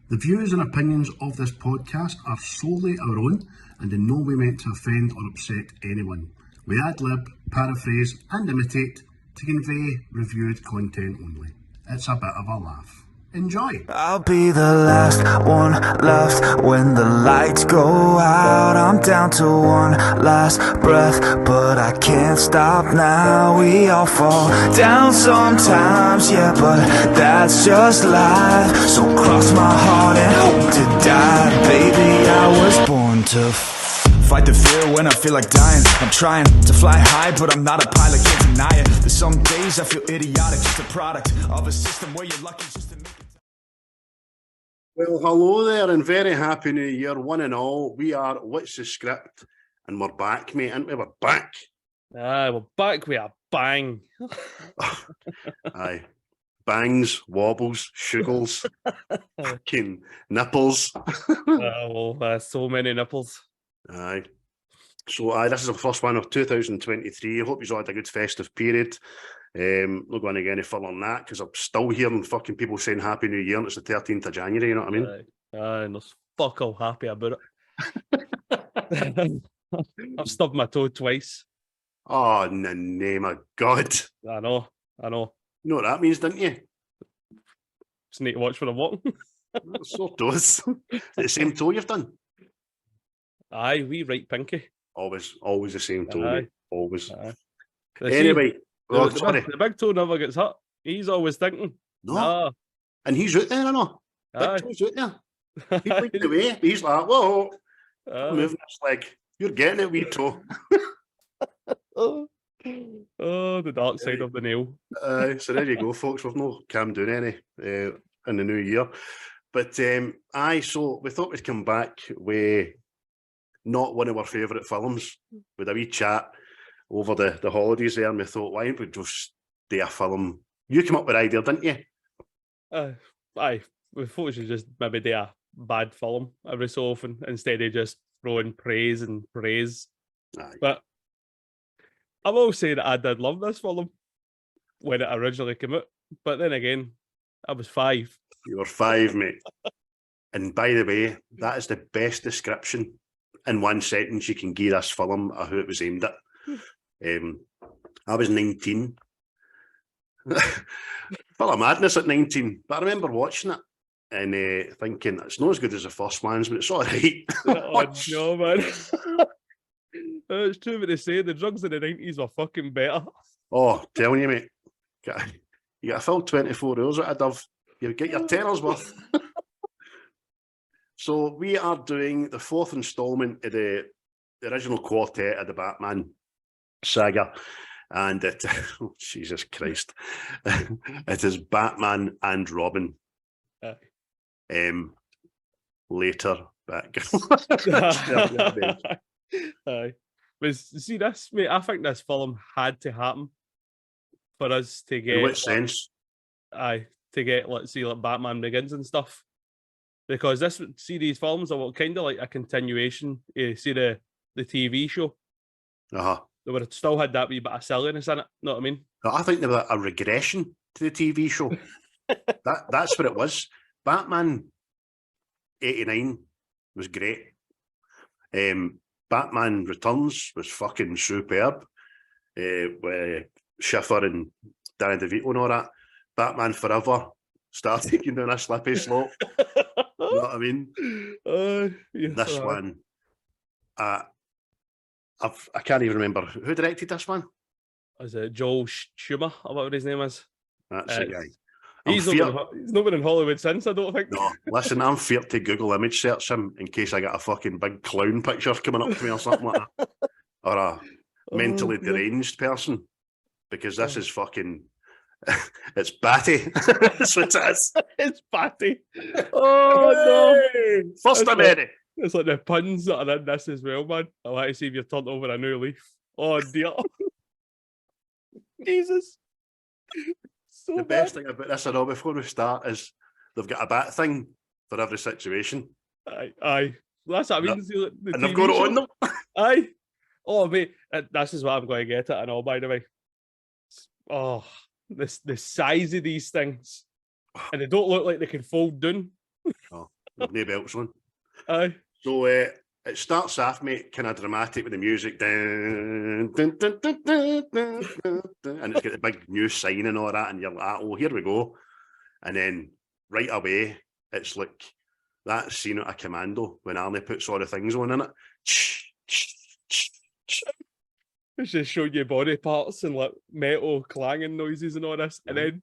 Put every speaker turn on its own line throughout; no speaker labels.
The views and opinions of this podcast are solely our own and in no way meant to offend or upset anyone. We ad-lib, paraphrase and imitate to convey reviewed content only. It's a bit of a laugh. Enjoy!
I'll be the last one left when the lights go out. I'm down to one last breath, but I can't stop now. We all fall down sometimes, yeah, but that's just life. So cross my heart and hope to die. Baby, I was born to fight the fear when I feel like dying. I'm trying to fly high, but I'm not a pilot, can't deny it. There's some days I feel idiotic, just a product of a system where you're lucky just to make it.
Well, hello there and very happy new year, one and all. We are What's the Script? And we're back, mate, aren't we? We're back.
We're back with a bang.
Aye. Bangs, wobbles, shuggles, fucking nipples.
So many nipples.
Aye. So, this is the first one of 2023. I hope you've all had a good festive period. Not going to get any further than that because I'm still hearing fucking people saying Happy New Year and it's the 13th of January, you know what I mean?
And there's fuck all happy about it. I've stubbed my toe twice.
Oh, in the name of God.
I know.
You know what that means, don't you?
Just need to watch when I'm walking.
So does. The same toe you've done?
Aye, we right pinky.
Always the same toe, mate. Always.
Anyway.
Sorry.
The big toe never gets hurt. He's always thinking.
No. And he's out there, I know. Big toe's out there. He's looking away, but he's like, whoa, moving his leg. You're getting it, wee toe.
Oh, the dark side of the nail.
So there you go, folks. We've no Cam doing any in the new year. But so we thought we'd come back with not one of our favourite films, with a wee chat over the holidays there, and we thought, why don't we just do a film? You came up with the idea, didn't you?
Aye. We thought we should just maybe do a bad film every so often instead of just throwing praise and praise.
Aye.
But I will say that I did love this film when it originally came out. But then again, I was 5.
You were 5, mate. And by the way, that is the best description in one sentence you can give this film of who it was aimed at. I was 19. Full of madness at 19, but I remember watching it and thinking it's not as good as the first ones, but it's all right.
Oh, no, man. It's true what they say. The drugs in the 90s were fucking better.
Oh, telling you, mate. You got to fill 24 hours at a dove. You get your tenner's worth. So we are doing the 4th instalment of the original quartet of the Batman saga, and it Jesus Christ, it is Batman and Robin. Later, Batgirl.
Aye. But see this, mate. I think this film had to happen for us to get.
In what sense?
Aye, to get let's see, like Batman Begins and stuff, because these films are kind of like a continuation. See the TV show. They would have still had that wee bit of silliness in it. Know what I mean?
I think there was a regression to the TV show. That's what it was. Batman 89 was great. Batman Returns was fucking superb. With Schiffer and Danny DeVito and all that. Batman Forever started taking down a slippy slope. You know what I mean?
Yes,
this one, I can't even remember who directed this one.
Is it Joel Schumacher or whatever his name is?
That's the guy.
He's not been in Hollywood since, I don't think.
No, listen, I'm feared to Google image search him in case I get a fucking big clown picture coming up to me or something like that. Or a mentally deranged person. Because this is fucking... it's batty. That's what it is.
It's batty. Oh, no.
First of many.
It's like the puns that are in this as well, man. I like to see if you've turned over a new leaf. Oh, dear. Jesus. So
the best thing about this, I know, before we start, is they've got a bat thing for every situation.
Aye. That's what I mean.
And they've got it on them.
Aye. Oh, mate. This is what I'm going to get at and all, by the way. Oh, the size of these things. And they don't look like they can fold down.
Oh, with no belts on.
Aye.
So it starts off, mate, kind of dramatic with the music, dun, dun, dun, dun, dun, dun, dun, dun, and it's got the big new sign and all that, and you're like, oh, here we go. And then right away, it's like that scene at a Commando when Arnie puts all the things on in it.
It's just showing you body parts and like metal clanging noises and all this. And then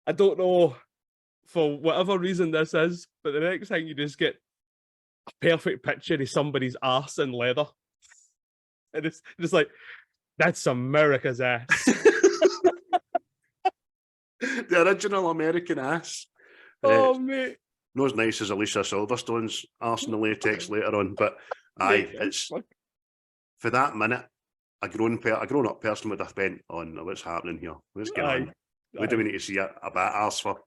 I don't know for whatever reason this is, but the next thing you just get a perfect picture of somebody's arse in leather. And it's just like, that's America's ass.
The original American ass.
Oh, mate.
Not as nice as Alicia Silverstone's arse in the latex later on, but aye, it's for that minute, a grown-up person would have been, oh no, what's happening here? What's going on? What do we need to see a bat arse for?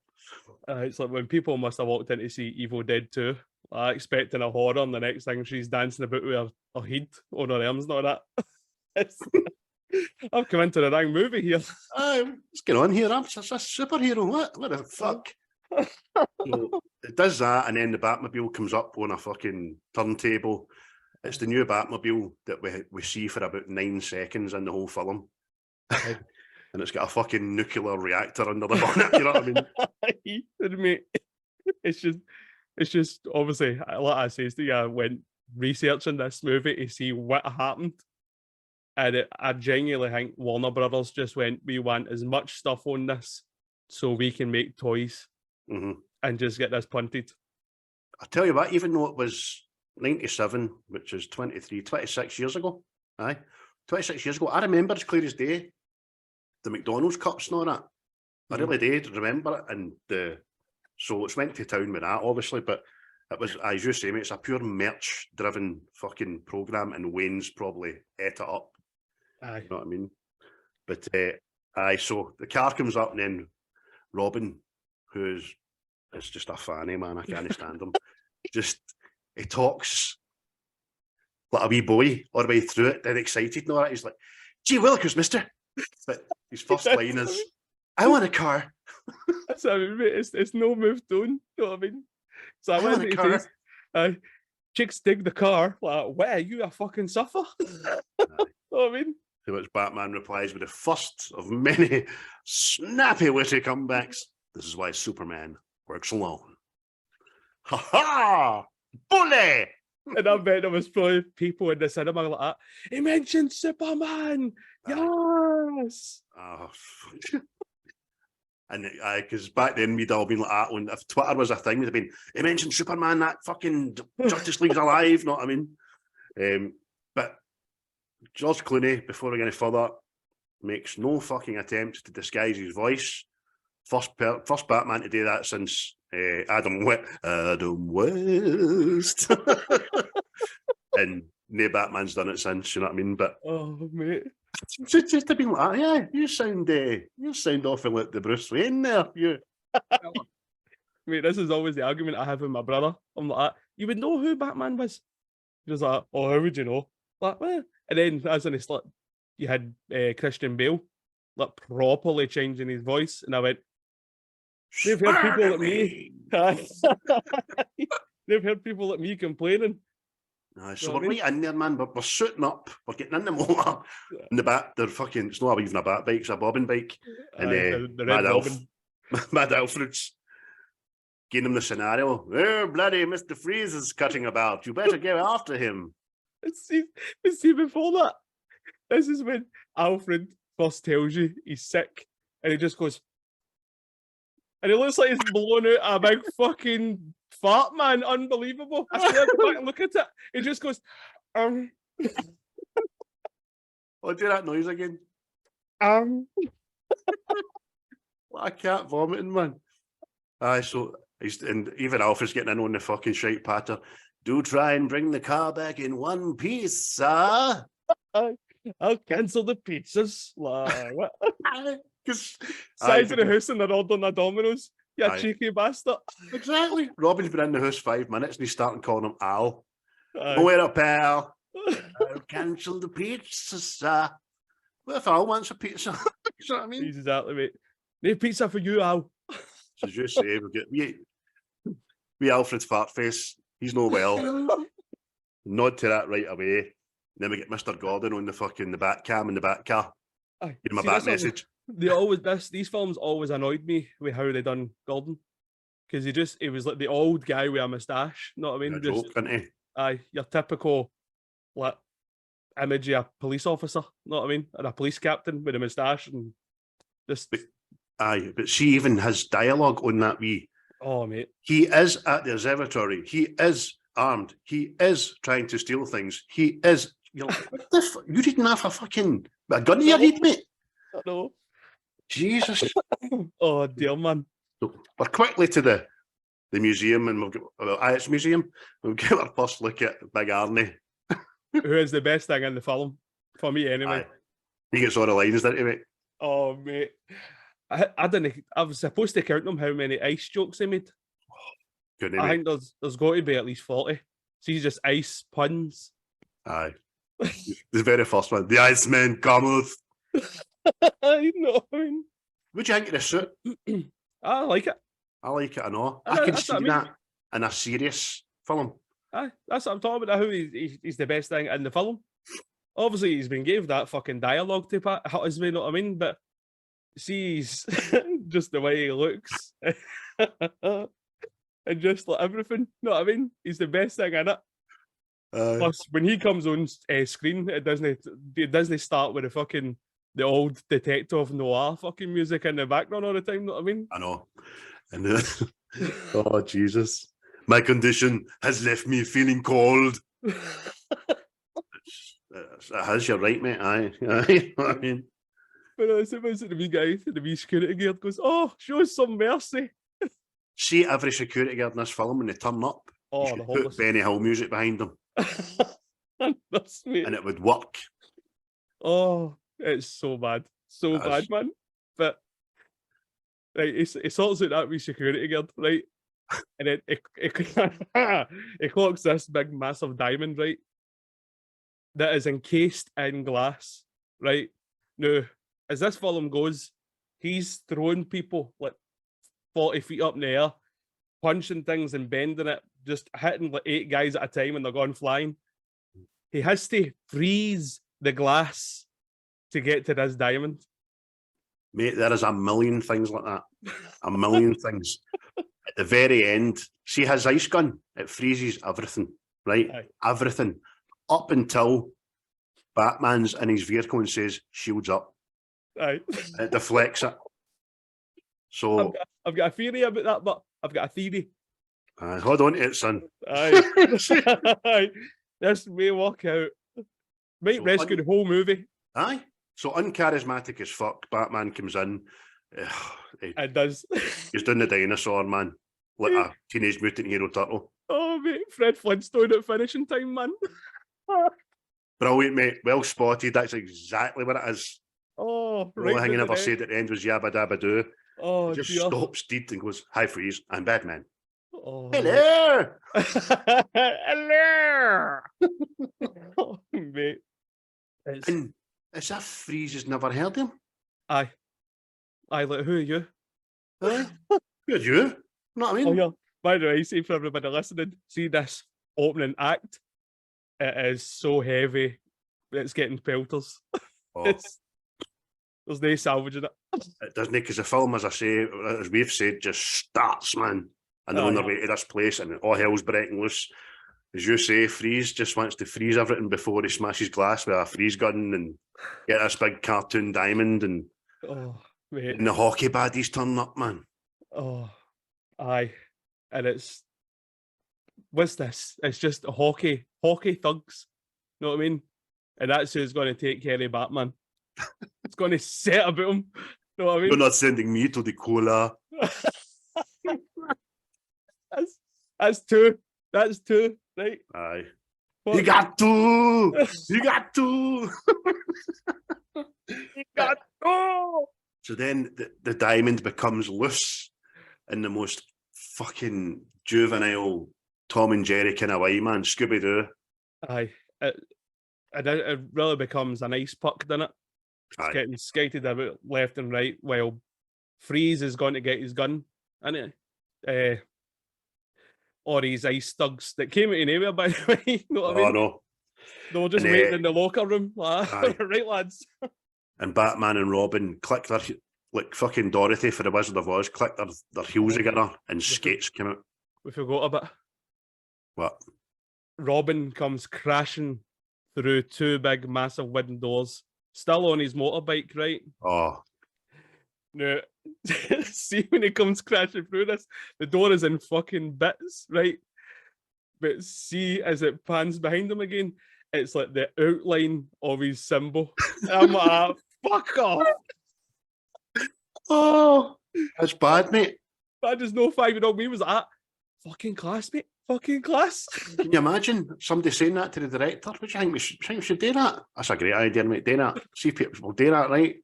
It's like when people must have walked in to see Evil Dead 2, expecting a horror, and the next thing she's dancing about with her head on her arms and all that. I've come into the wrong movie here.
What's going on here? I'm a superhero. What the fuck? So it does that, and then the Batmobile comes up on a fucking turntable. It's the new Batmobile that we see for about 9 seconds in the whole film. And it's got a fucking nuclear reactor under the bonnet, you know what I mean?
Mate, it's just obviously, like I says to you, I went researching this movie to see what happened. And I genuinely think Warner Brothers just went, we want as much stuff on this so we can make toys and just get this punted.
I tell you what, even though it was 97, which is 26 years ago, 26 years ago, I remember as clear as day the McDonald's cups and all that. I really did remember it, and so it's went to town with that, obviously, but it was, as you say, mate, it's a pure merch-driven fucking programme, and Wayne's probably ate it up.
Aye.
You know what I mean? But, so the car comes up, and then Robin, who's just a fanny, man, I can't stand him, he talks like a wee boy all the way through it, then excited and all that. He's like, gee willikers, mister. But his first line is, I want a car.
That's what I mean, mate. It's no moved on. You know what I mean? So I
want a car.
Chicks dig the car. Like, what, you a fucking suffer? You know what I mean?
To which Batman replies with the first of many snappy, witty comebacks. This is why Superman works alone. Ha ha! Bully!
And I bet there was probably people in the cinema like that. He mentioned Superman! Yes!
And because back then we'd all been like that, when if Twitter was a thing, we'd have been, he mentioned Superman, that fucking Justice League's alive, know what I mean? But George Clooney, before we go any further, makes no fucking attempt to disguise his voice. First Batman to do that since Adam West. And no Batman's done it since, you know what I mean? But
oh, mate.
Just to be like, yeah, you sound awful like the Bruce Wayne there, you.
Mate, this is always the argument I have with my brother. I'm like, you would know who Batman was. He was like, oh, how would you know? Like, well, and then as in it's like, you had Christian Bale, like properly changing his voice, and I went, they've heard people like me. They've heard people like me complaining.
So we're right in there, man. We're suiting up. We're getting in the motor. And they're fucking, it's not even a bat bike, it's a bobbing bike. And
the
Mad Alfred's giving him the scenario. Oh, bloody Mr. Freeze is cutting about. You better go after him.
See, before that, this is when Alfred first tells you he's sick. And he just goes, and it looks like he's blown out a big fucking fart, man. Unbelievable. I still have to go back and look at it. He just goes,
Oh, do that noise again.
Well,
I can't vomiting, man. So and even Alfred's getting in on the fucking shite patter. Do try and bring the car back in one piece, sir.
I'll cancel the pizzas. Like, what?
Because
size of the house and they're ordering a Domino's. You cheeky bastard.
Exactly. Robin's been in the house 5 minutes and he's starting calling him Al. Oh, wait up, pal. I'll cancel the pizza, sir. What if Al wants a pizza? You know what I mean?
Exactly, mate. No pizza for you, Al.
As you say, We Alfred Fartface, he's no well. Nod to that right away. Then we get Mr. Gordon on the back cam in the back car.
Aye.
Give him a
See,
back
that's
message.
These films always annoyed me with how they done Gordon. Because he was like the old guy with a moustache, know what I mean?
A joke, isn't he?
Aye, your typical like image of a police officer, know what I mean? Or a police captain with a moustache and just
but she even has dialogue on that wee.
Oh mate.
He is at the observatory. He is armed. He is trying to steal things. He is. You're like, what the you didn't have a gun to your head, mate.
I know.
Jesus.
Oh dear man.
So we're quickly to the museum, and we've got its museum. We'll get our first look at Big Arnie.
Who is the best thing in the film? For me anyway.
Aye. He gets all the lines, doesn't he, mate?
Oh mate. I didn't. I was supposed to count them how many ice jokes he made.
Couldn't
I
he,
think there's got to be at least 40. So he's just ice puns.
Aye. The very first one. The Iceman cometh.
I know. I mean,
What do you think of the suit?
I like it.
I like it, I know.
Aye,
I can
that's
see
what I mean.
that in a serious film.
Aye, that's what I'm talking about. How he's the best thing in the film. Obviously, he's been gave that fucking dialogue to Pat Huttersby, you know what I mean? But see, he's just the way he looks. And just like everything, you know what I mean? He's the best thing in it. Plus, when he comes on screen, it doesn't start with the old detective noir fucking music in the background all the time, you know what I mean?
I know. And oh, Jesus. My condition has left me feeling cold. It has, you're right, mate. Aye. I mean,
But it's the wee guy, the wee security guard goes, "Oh, show us some mercy."
see every security guard in this film when they turn up.
Oh,
you
the
should
homeless.
put Benny Hill music behind them,
That's me.
and it would work.
Oh, it's so bad. So
It
bad,
is.
man. But right, he sorts out that wee security guard, right? And then it clocks this big massive diamond, right? That is encased in glass, right? Now, as this film goes, he's throwing people like 40 feet up in the air, punching things and bending it, just hitting like 8 guys at a time and they're going flying. He has to freeze the glass to get to this diamond.
Mate, there is a million things like that. A million things. At the very end, see his ice gun, it freezes everything, right?
Aye.
Everything. Up until Batman's in his vehicle and says, shields up.
Aye.
It deflects it. So,
I've got a theory about that, but I've got a theory.
hold on to it, son.
Aye. Aye. This may work out. Might
So
rescue the whole movie.
Aye. So uncharismatic as fuck, Batman comes in.
It does.
He's doing the dinosaur, man. Like a Teenage Mutant Hero Turtle.
Oh, mate. Fred Flintstone at finishing time, man.
Brilliant, mate. Well spotted. That's exactly what it is.
Oh,
The
right.
only thing he
down
never
the
said at the end was yabba dabba doo.
Oh,
He just
dear.
stops dead and goes, hi, freeze, I'm Batman.
Oh,
Hello!
Hello! Oh, mate. It's...
And as if Freeze has never heard him.
Aye. Aye, like, who are you?
Aye. Who's you? You know what I mean?
Oh, yeah. By the way, see for everybody listening, see this opening act. It is so heavy. It's getting pelters.
Oh,
There's no salvaging it.
it doesn't, because the film, as I say, as we've said, just starts, man. And they're on their way to this place and all hell's breaking loose. As you say, Freeze just wants to freeze everything before he smashes glass with a freeze gun and get this big cartoon diamond, and
Mate.
the hockey baddies turn up, man.
Oh, aye. And what's this? It's just hockey thugs. You know what I mean? And that's who's going to take care of Batman. It's going to set about him. You know what I mean?
You're not sending me to the cola.
That's two. That's two, right?
Aye.
What?
You got to! You got to!
You got to!
So then the diamond becomes loose in the most fucking juvenile Tom and Jerry kind of way, man. Scooby-Doo.
Aye. It really becomes an ice puck, doesn't it? It's
Aye.
getting skated about left and right while Freeze is going to get his gun, isn't it? or his ice thugs that came out of nowhere, by the way. You know what I mean?
No.
They were just waiting in the locker room. Like, right, lads.
And Batman and Robin click their, like fucking Dorothy for the Wizard of Oz, click their heels together and skates come out.
We forgot a bit.
What?
Robin comes crashing through two big, massive wooden doors, still on his motorbike, right?
Oh.
Now, see when he comes crashing through this, the door is in fucking bits, right? But see, as it pans behind him again, it's like the outline of his symbol. And I'm like, fuck off.
Oh, that's bad, mate.
I just know 5-year-old me was like, fucking class, mate. Fucking class.
Can you imagine somebody saying that to the director? What do you think we should do that? That's a great idea, mate. Do that. See if people will do that, right?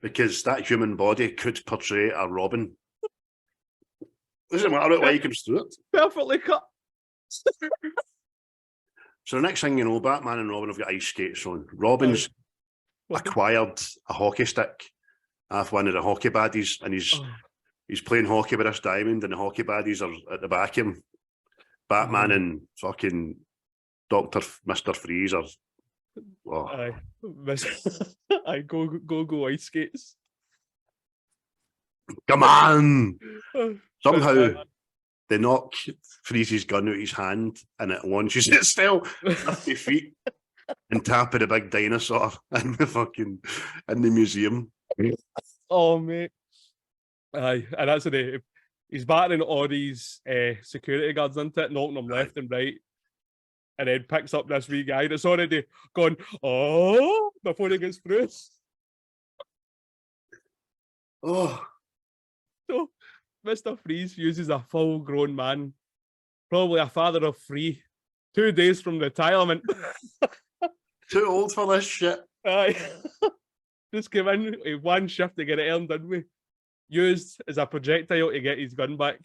Because that human body could portray a Robin. Doesn't matter what way he comes through it.
Perfectly cut.
So the next thing you know, Batman and Robin have got ice skates on. Robin's acquired a hockey stick off one of the hockey baddies, and he's playing hockey with this diamond, and the hockey baddies are at the back of him. Batman and fucking Mr. Freeze are... Oh.
I go ice skates.
Come on! Somehow they knock Freeze's gun out his hand and it launches it still 50 feet and tap of the big dinosaur in the museum.
Oh mate. Aye, and that's he's battering all these security guards into it, knocking them left and right. And then picks up this wee guy that's already gone, oh, before he gets through.
Oh.
So, Mr. Freeze uses a full-grown man, probably a father of 3, 2 days from retirement.
Too old for this shit.
Aye. Just came in with one shift to get it earned, didn't we? Used as a projectile to get his gun back.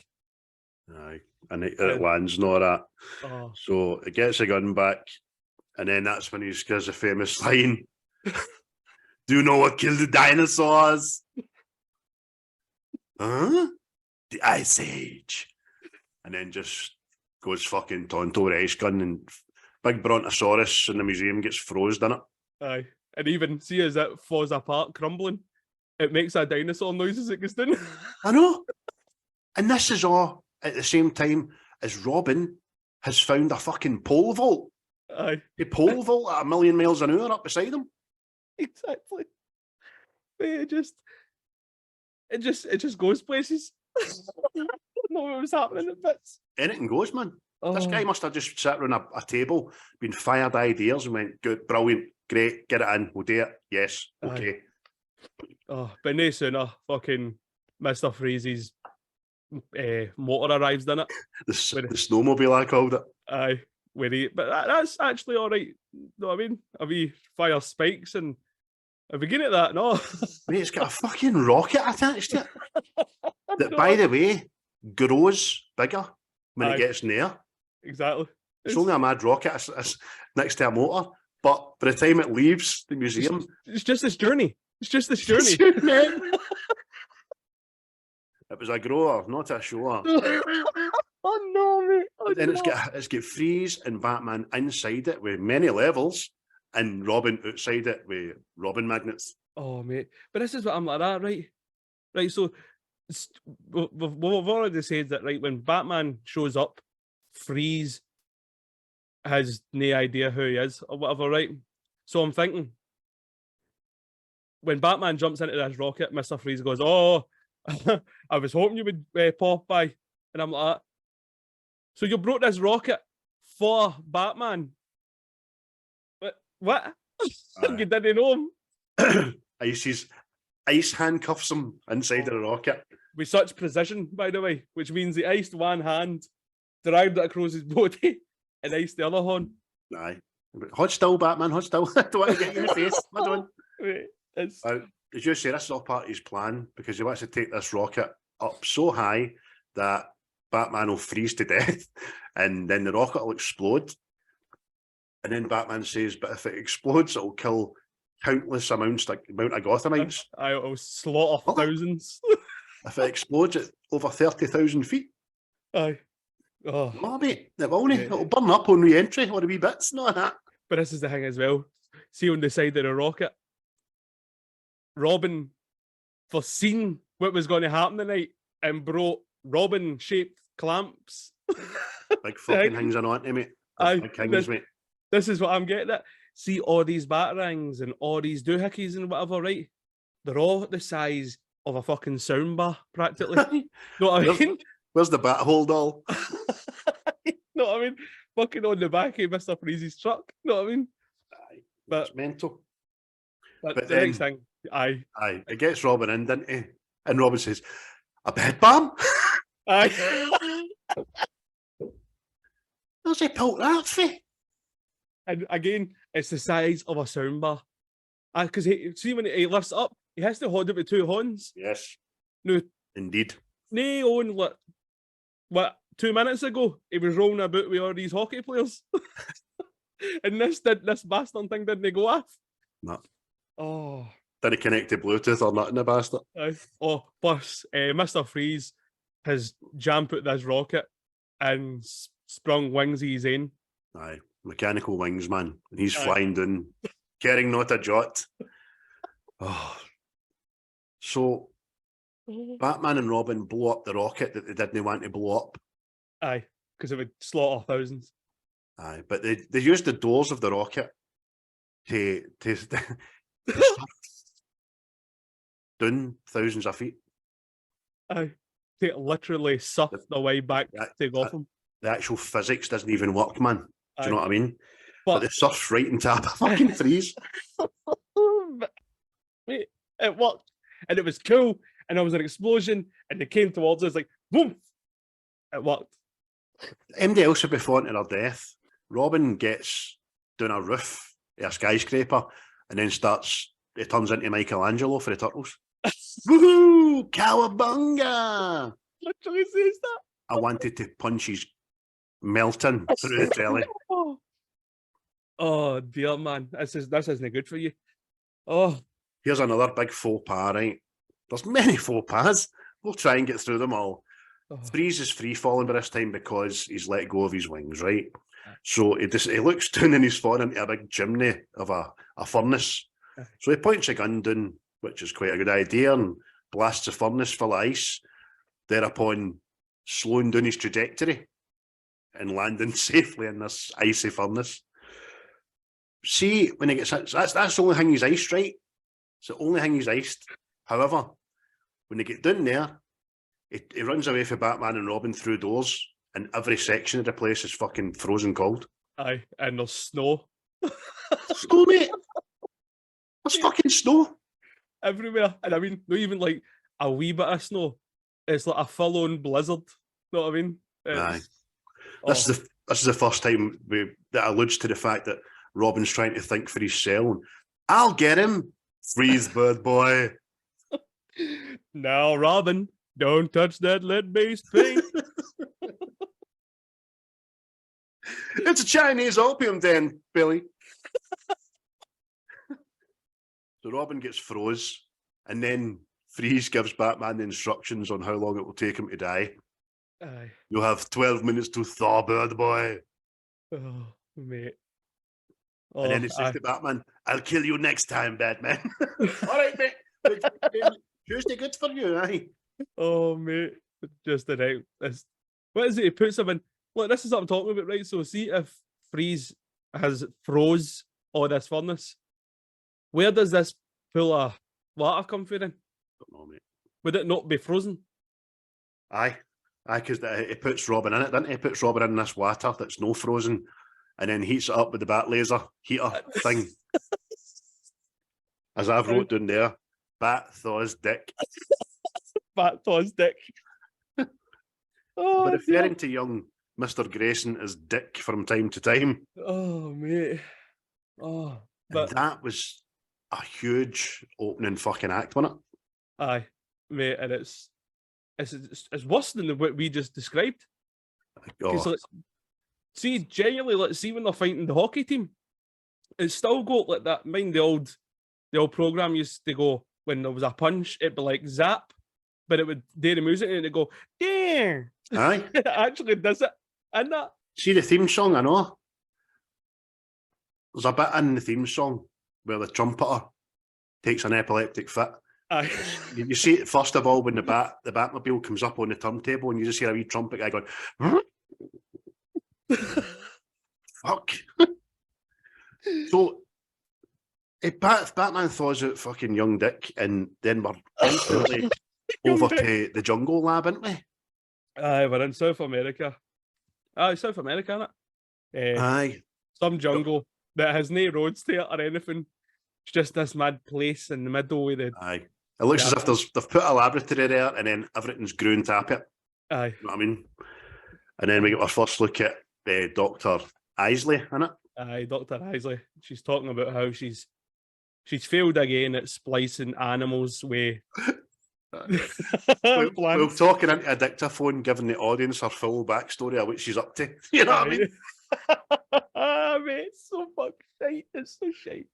Aye. And it lands and all that. Oh. So it gets the gun back, and then that's when he gives a famous line. Do you know what killed the dinosaurs? Huh? The Ice Age. And then just goes fucking Tonto with ice gun, and big brontosaurus in the museum gets froze, doesn't it?
Aye. And even see as it falls apart, crumbling, it makes a dinosaur noise as it goes down.
I know. And this is all at the same time as Robin has found a fucking pole vault.
Aye.
A pole vault at 1,000,000 miles an hour up beside him.
Exactly. It just goes places. I don't know what was happening at bits.
Anything goes, man. Oh. This guy must have just sat around a table, been fired ideas and went, good, brilliant, great, get it in, we'll do it. Yes, okay.
Oh, but no sooner fucking Mr. Freeze's motor arrives, didn't it?
The snowmobile, I called it.
Aye, but that's actually all right. You know what I mean? A wee fire spikes and a beginning of that, no.
Mate, it's got a fucking rocket attached to it. That, by the way, grows bigger when it gets near.
Exactly.
It's only a mad rocket it's next to a motor, but by the time it leaves the museum...
It's just this journey. It's just this journey.
It was a grower, not a shower.
Oh no, mate. Oh,
then it's got Freeze and Batman inside it with many levels, and Robin outside it with Robin magnets.
Oh, mate. But this is what I'm like that, right? Right, so we've already said that, right, when Batman shows up, Freeze has no idea who he is or whatever, right? So I'm thinking, when Batman jumps into this rocket, Mr. Freeze goes, oh, I was hoping you would pop by. And I'm like, so you brought this rocket for Batman? What? You didn't know him?
Ice handcuffs him inside of the rocket.
With such precision, by the way, which means he iced one hand, dragged it across his body, and iced the other hand.
Aye. Hold still, Batman, hold still. I don't want to get you in the face. Hold on.
Wait,
as you say, this is all part of his plan, because he wants to take this rocket up so high that Batman will freeze to death, and then the rocket will explode. And then Batman says, but if it explodes, it'll kill countless amounts of Gothamites.
I'll slaughter thousands.
If it explodes at over 30,000 feet.
Aye. Oh,
No, mate, it will not. It'll burn up on re-entry or a wee bits, not that.
but this is the thing as well. See on the side of the rocket, Robin foreseen what was going to happen tonight and brought Robin-shaped clamps.
Big fucking things are on to me. Big things, mate.
This is what I'm getting at. See all these batarangs and all these doohickeys and whatever, right? They're all the size of a fucking soundbar, practically. Know what I mean?
Where's the bat hold all?
Know what I mean? Fucking on the back of Mr. Freeze's truck. Know what I mean? But
it's mental.
But the
then,
next thing, aye,
it gets Robin in, doesn't it? And Robin says, "A bed balm."
aye.
Where's he pulled that for?
And again, it's the size of a soundbar. Because see when he lifts up, he has to hold it with two hands.
Yes.
No,
Indeed.
no, on like what 2 minutes ago, he was rolling about with all these hockey players. And this bastard thing didn't go off.
No.
Oh.
Didn't connect to Bluetooth or nothing, the bastard.
Oh, plus Mr. Freeze has jammed out this rocket and sprung wings of his own.
Aye. Mechanical wings, man. And he's flying down, caring not a jot. Oh. So Batman and Robin blow up the rocket that they didn't want to blow up.
Aye, because it would slaughter thousands.
Aye, but they used the doors of the rocket to down thousands of feet.
Aye, to literally suck the way back to Gotham.
The actual physics doesn't even work, man. Do you know what I mean?
But
they surfed right into a fucking freeze.
Mate, it worked. And it was cool. And there was an explosion. And they came towards us like, boom! It worked.
MD else should be falling to their death. Robin gets down a roof of a skyscraper and then it turns into Michelangelo for the Turtles. Woohoo! Cowabunga!
Literally says that.
I wanted to punch his melting through the telly.
Oh dear, man. This isn't good for you. Oh.
Here's another big faux pas, right? There's many faux pas. We'll try and get through them all. Freeze is free falling by this time because he's let go of his wings, right? So he looks down and he's falling into a big chimney of a furnace. So he points a gun down, which is quite a good idea, and blasts the furnace full of ice, thereupon slowing down his trajectory and landing safely in this icy furnace. See, when he gets that's the only thing he's iced, right? It's the only thing he's iced. However, when they get down there, he runs away from Batman and Robin through doors, and every section of the place is fucking frozen cold.
Aye, and there's snow.
Snow, mate. There's fucking snow
everywhere. And I mean, not even like a wee bit of snow. It's like a full-on blizzard. Know what I mean?
Aye. This is the first time that alludes to the fact that Robin's trying to think for himself. I'll get him. Freeze, bird boy.
Now, Robin, don't touch that lead-based paint.
It's a Chinese opium den, Billy. So Robin gets froze, and then Freeze gives Batman the instructions on how long it will take him to die.
Aye.
You'll have 12 minutes to thaw, bird boy.
Oh, mate.
And then he says to Batman, I'll kill you next time, Batman. All right, mate. Tuesday good for you, aye?
Oh, mate. Just the night. What is it? He puts him in. Look, this is what I'm talking about, right? So see if Freeze has froze all this furnace. Where does this pool of water come from then?
Don't know, mate.
Would it not be frozen?
Aye, because he puts Robin in it, doesn't he? He puts Robin in this water that's no frozen, and then heats it up with the bat laser heater thing. As I've wrote down there, Bat thaws dick.
Bat thaws dick. Oh,
but referring to young Mr. Grayson as Dick from time to time.
Oh, mate. Oh, but
and that was a huge opening fucking act, wasn't it?
Aye, mate, and it's worse than what we just described.
Oh.
So see, genuinely, let's see when they're fighting the hockey team. It's still got like that. Mind the old program used to go when there was a punch, it'd be like zap, but it would do the music and it'd go, damn.
Aye.
It actually does it. And that.
See the theme song, I know. There's a bit in the theme song where the trumpeter takes an epileptic fit.
Aye.
You see it first of all when the Batmobile comes up on the turntable and you just hear a wee trumpet guy going, fuck. So if Batman thaws out fucking young Dick, and then we're instantly over to the jungle lab, aren't we?
Aye, we're in South America. Aye, South America, innit?
Aye.
Some jungle that has no roads to it or anything. It's just this mad place in the middle of the...
Aye. It looks as if they've put a laboratory there and then everything's grown tap it.
Aye.
You know what I mean? And then we get our first look at Dr. Isley, innit?
Aye, Dr. Isley. She's talking about how she's failed again at splicing animals with...
We're talking into a dictaphone, giving the audience her full backstory of what she's up to. You know what I mean?
Mate, it's so fucking shite. It's so shite.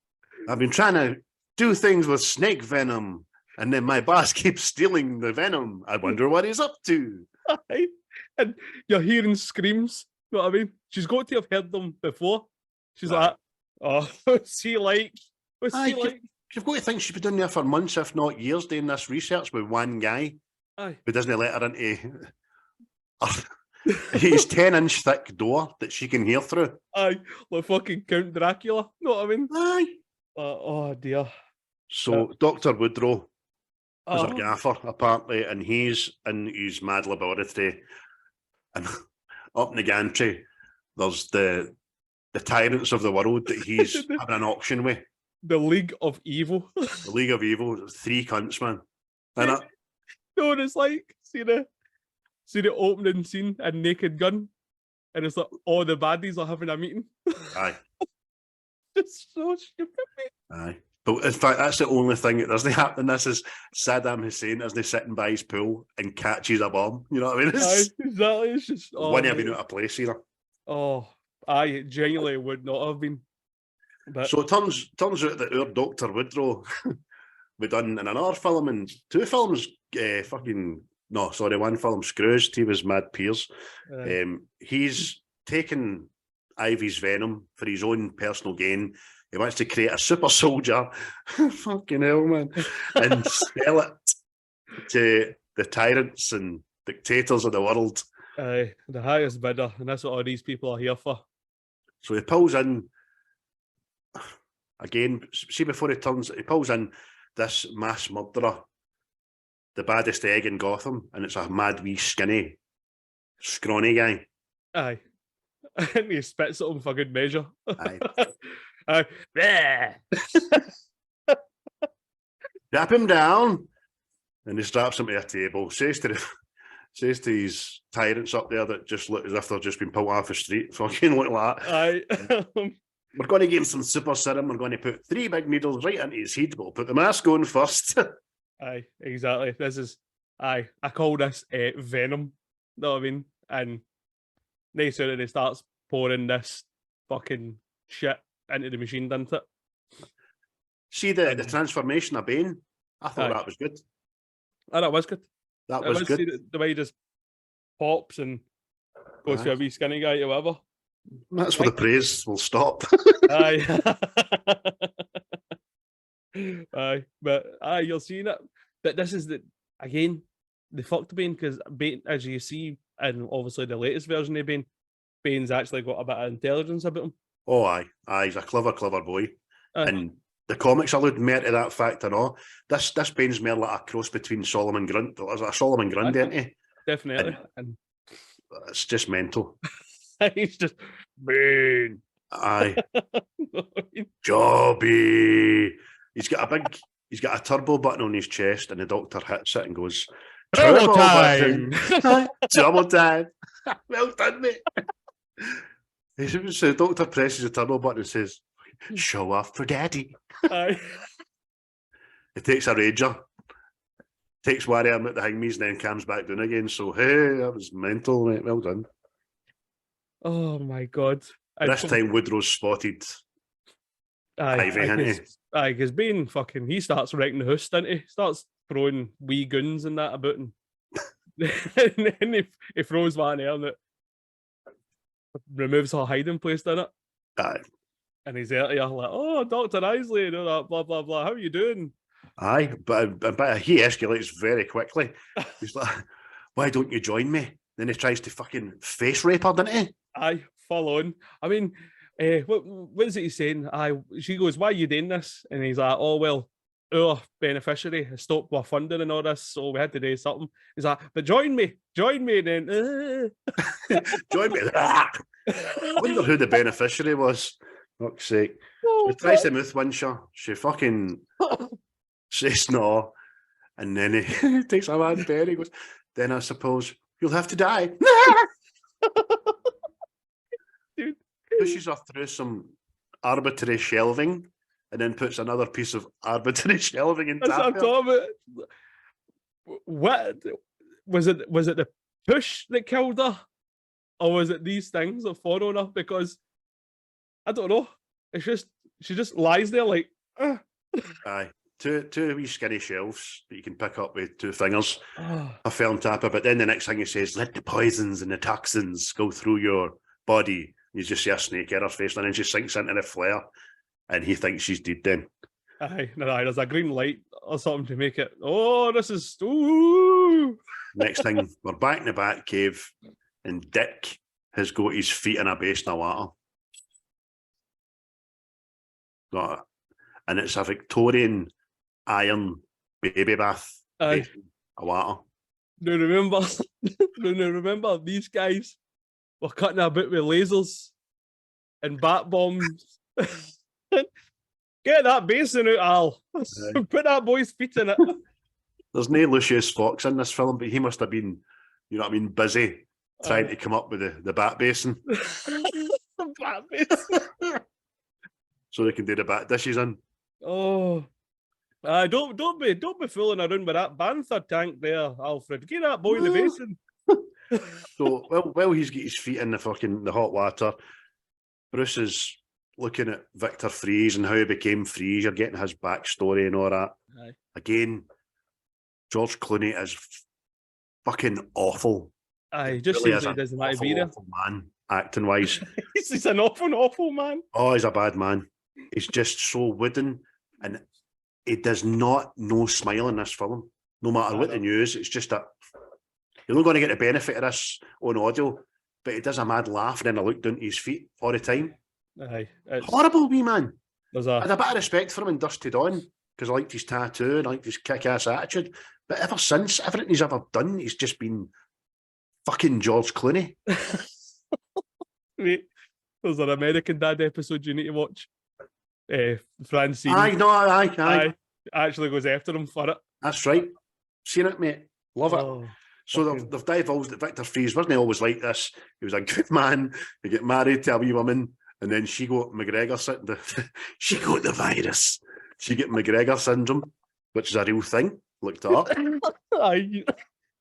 I've been trying to do things with snake venom, and then my boss keeps stealing the venom. I wonder what he's up to.
Aye. And you're hearing screams. You know what I mean? She's got to have heard them before. She's like, oh, what's he like? What's he like?
You've got to think she's been doing there for months, if not years, doing this research with one guy who doesn't let her into his 10-inch thick door that she can hear through.
Aye, like fucking Count Dracula. Know what I mean?
Aye.
Oh dear.
So Dr. Woodrow is a gaffer, apparently, and he's in his mad laboratory. And up in the gantry, there's the tyrants of the world that he's having an auction with.
The League of Evil.
The League of Evil. 3 cunts, man. And
no, it's like, see the opening scene in Naked Gun, and it's like all the baddies are having a meeting.
Aye.
It's so stupid, mate.
Aye. But in fact, that's the only thing that doesn't happen. This is Saddam Hussein isn't sitting by his pool and catches a bomb. You know what I mean?
Aye, exactly. It's just
wouldn't have been out of place either.
Oh, aye, it genuinely would not have been. But
so it turns out that our Dr. Woodrow we done in another film and 2 films. One film, Scrooged. He was Mad Piers. He's taken Ivy's venom for his own personal gain. He wants to create a super soldier, fucking hell, man, and sell it to the tyrants and dictators of the world.
Aye, the highest bidder, and that's what all these people are here for.
So he pulls in, again, see before he pulls in this mass murderer, the baddest egg in Gotham, and it's a mad wee skinny, scrawny guy.
Aye. And he spits at him for good measure.
Aye. Drop him down, and he straps him to a table. Says to his tyrants up there that just look as if they've just been pulled off the street. Fucking look like that.
Aye.
We're going to give him some super serum. We're going to put 3 big needles right into his head. We'll put the mask on first.
Aye, exactly. This is I call this venom. Know what I mean? And they sort of starts pouring this fucking shit into the machine, doesn't it?
See the transformation of Bane? I thought that was good.
Oh, that was good.
That was good.
See the way he just pops and goes to a wee skinny guy or whatever.
That's where the praise will stop.
Aye. Aye. But you're seeing it. But this is the fucked Bane, because Bane, as you see, and obviously the latest version of Bane's actually got a bit of intelligence about him.
Oh, aye. He's a clever boy. And the comics allude more to that fact and all. This Bane's more like a cross between Solomon Grunt. There's a Solomon Grunt, isn't he?
Definitely. And
it's just mental.
He's just Bane.
Aye. Jobby. He's got a turbo button on his chest, and the doctor hits it and goes,
Turbo time!
Turbo time! Well done, mate. So the doctor presses the turbo button and says, show off for daddy.
Aye.
He takes a rager, takes one arm at the hangme's, and then comes back down again. So, hey, that was mental, mate. Well done.
Oh, my God.
This time, Woodrow's spotted Ivy, hasn't he?
Aye, because Bane he starts wrecking the house, doesn't he? Starts throwing wee guns and that about him. And then he throws one there, and removes her hiding place, doesn't it?
Aye.
And he's out here like, oh, Dr. Isley, and all that, blah, blah, blah. How are you doing?
Aye, but he escalates very quickly. He's like, why don't you join me? Then he tries to fucking face rape her, doesn't he?
Aye, full on. I mean, what is it he's saying? She goes, why are you doing this? And he's like, oh, well, our beneficiary has stopped our funding and all this, so we had to do something. He's like, but join me. And then,
join me. I wonder who the beneficiary was. Fuck's sake. So he tries to mouthwinch her. She fucking says no. And then he takes her hand there. He goes, then I suppose you'll have to die.
Dude.
Pushes her through some arbitrary shelving and then puts another piece of arbitrary shelving in
That's what I'm talking about. What was it? Was it the push that killed her, or was it these things that followed her? Because I don't know. It's just she just lies there like.
Aye, two wee skinny shelves that you can pick up with two fingers. A firm tapper, but then the next thing he says, "Let the poisons and the toxins go through your body." You just see a snake in her face, and then she sinks into the flare, and he thinks she's dead. Then.
Aye, no, there's a green light or something to make it. Oh, this is. Ooh.
Next thing, we're back in the back cave, and Dick has got his feet in a basin of water. Got it. And it's a Victorian iron baby bath basin of water.
Now remember, these guys were cutting about with lasers and bat bombs. Get that basin out, Al. Put that boy's feet in it.
There's no Lucius Fox in this film, but he must have been, you know what I mean, busy trying to come up with the bat basin.
The bat basin.
So they can do the bat dishes in.
Oh. Don't be fooling around with that Banther tank there, Alfred. Get that boy in the basin.
So while he's got his feet in the hot water, Bruce is looking at Victor Fries and how he became Fries. You're getting his backstory and all that.
Aye.
Again, George Clooney is fucking awful.
Aye, just
really
seems like he doesn't like to be there.
Awful man, acting wise.
He's an awful man.
Oh, he's a bad man. He's just so wooden, and he does not know smile in this film. No matter what the news, it's just that you're not going to get the benefit of this on audio, but he does a mad laugh and then I look down to his feet all the time.
Aye,
horrible wee man.
I
had a bit of respect for him in Dust to Dawn because I liked his tattoo and I liked his kick-ass attitude. But ever since, everything he's ever done, he's just been fucking George Clooney.
Wait, there's an American Dad episode you need to watch. Francine.
Aye.
Actually goes after him for it.
That's right. Seen it, mate. Love it. So they've divulged that Victor Fries wasn't always like this. He was a good man. He get married to a wee woman, and then she got she got the virus. She get McGregor syndrome, which is a real thing. Looked it up.
Aye.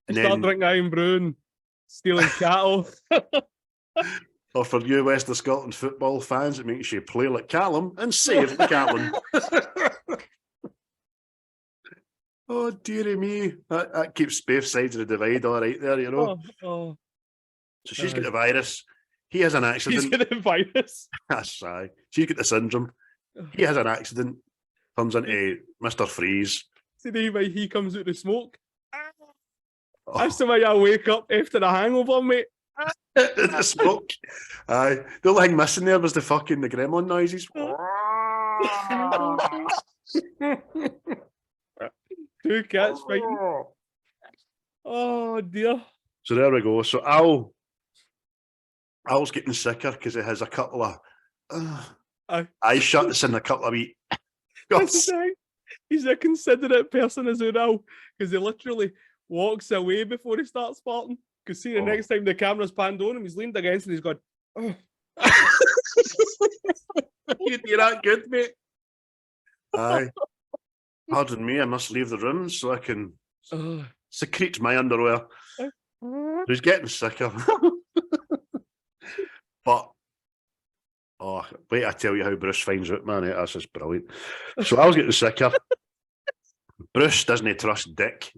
And
start drinking Iron Brew and stealing cattle.
Or for you West of Scotland football fans, it makes you play like Callum and save the Callum. Oh, dearie me. That keeps both sides of the divide all right there, you know. So she's got the virus. He has an accident.
She's got the virus.
That's right. She's got the syndrome. He has an accident. Comes into Mr. Freeze.
See the way he comes out the smoke? That's the way I wake up after a hangover, mate.
The smoke. Aye. The only thing missing there was the gremlin noises.
Two cats fighting. Oh dear.
So there we go. So Al's getting sicker because he has a couple of eye shuts and a couple of wee.
He's a considerate person as well, because he literally walks away before he starts farting. Because see, the next time the camera's panned on him, he's leaned against and he's gone, oh.
You're that good, mate. Aye. Pardon me, I must leave the room so I can secrete my underwear. He's getting sicker. But, wait, I tell you how Bruce finds out, man. That's just brilliant. So I was getting sicker. Bruce doesn't trust Dick.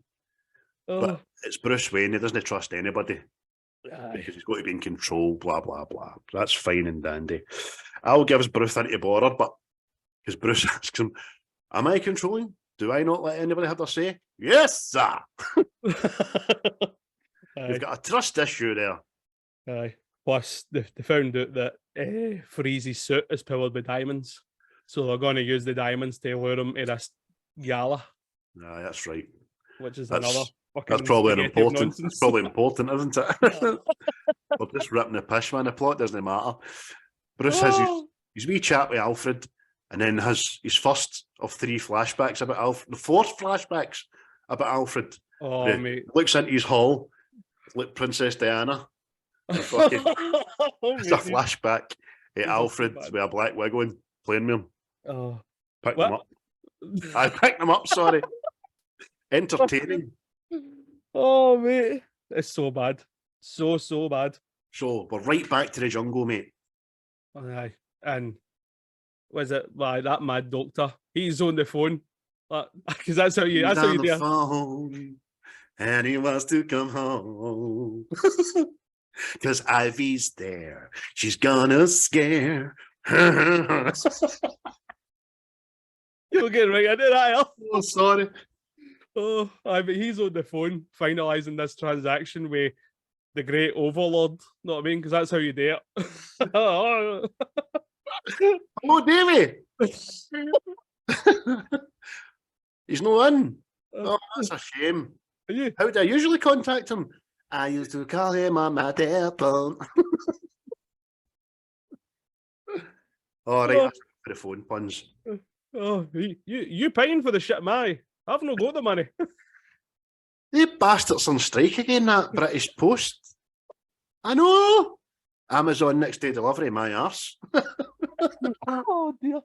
But it's Bruce Wayne. He doesn't trust anybody. because he's got to be in control, blah, blah, blah. That's fine and dandy. Al gives Bruce into bother, but because Bruce asks him, am I controlling? Do I not let anybody have their say? Yes, sir. You've got a trust issue there.
Aye. Plus, they found out that Freeze's suit is powered by diamonds. So they're going to use the diamonds to lure him to this gala.
Aye, that's right.
Which is another fucking
That's probably important.
nonsense.
It's probably important, isn't it? We're just ripping the piss, man. The plot doesn't matter. Bruce has his wee chat with Alfred, and then has his first of 3 flashbacks about Alfred. The 4th flashbacks about Alfred.
Oh, mate.
Looks into his hall, like Princess Diana. Fucking, it's a flashback at Alfred with a black wig on, playing with him.
Oh.
Picked them up. I picked them up, sorry. Entertaining.
Oh, mate. It's so bad. So bad.
So, we're right back to the jungle, mate.
Aye. And was it that mad doctor? He's on the phone. Because that's how you do it.
Phone, and he wants to come home. Because Ivy's there. She's gonna scare.
You'll get right into that.
Oh, sorry.
Oh, but he's on the phone finalising this transaction with the great overlord. Know what I mean? Because that's how you do it.
Oh, Davey! He's not in. Oh, that's a shame. How do I usually contact him? I used to call him on my telephone. All right, that's for the phone puns.
Oh, you paying for the shit, my? I've not got the money.
They bastards on strike again, that British Post. I know. Amazon next day delivery, my arse.
Oh, dear.